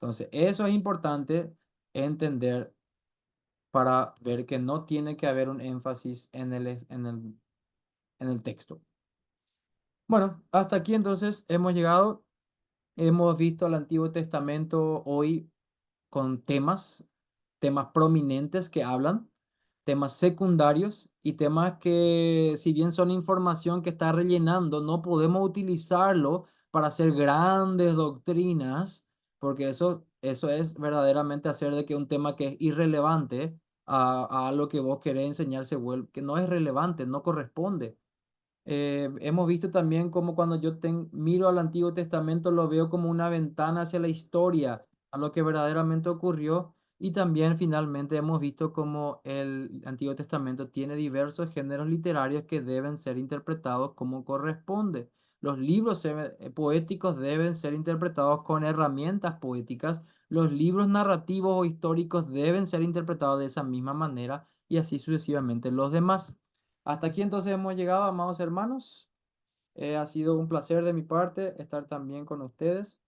Entonces, eso es importante entender para ver que no tiene que haber un énfasis en el texto. Bueno, hasta aquí entonces hemos llegado. Hemos visto el Antiguo Testamento hoy con temas prominentes que hablan, temas secundarios y temas que, si bien son información que está rellenando, no podemos utilizarlo para hacer grandes doctrinas, porque eso es verdaderamente hacer de que un tema que es irrelevante a lo que vos querés enseñar que no es relevante, no corresponde. Hemos visto también cómo cuando yo miro al Antiguo Testamento lo veo como una ventana hacia la historia, a lo que verdaderamente ocurrió. Y también finalmente hemos visto cómo el Antiguo Testamento tiene diversos géneros literarios que deben ser interpretados como corresponde. Los libros poéticos deben ser interpretados con herramientas poéticas. Los libros narrativos o históricos deben ser interpretados de esa misma manera, y así sucesivamente los demás. Hasta aquí entonces hemos llegado, amados hermanos. Ha sido un placer de mi parte estar también con ustedes.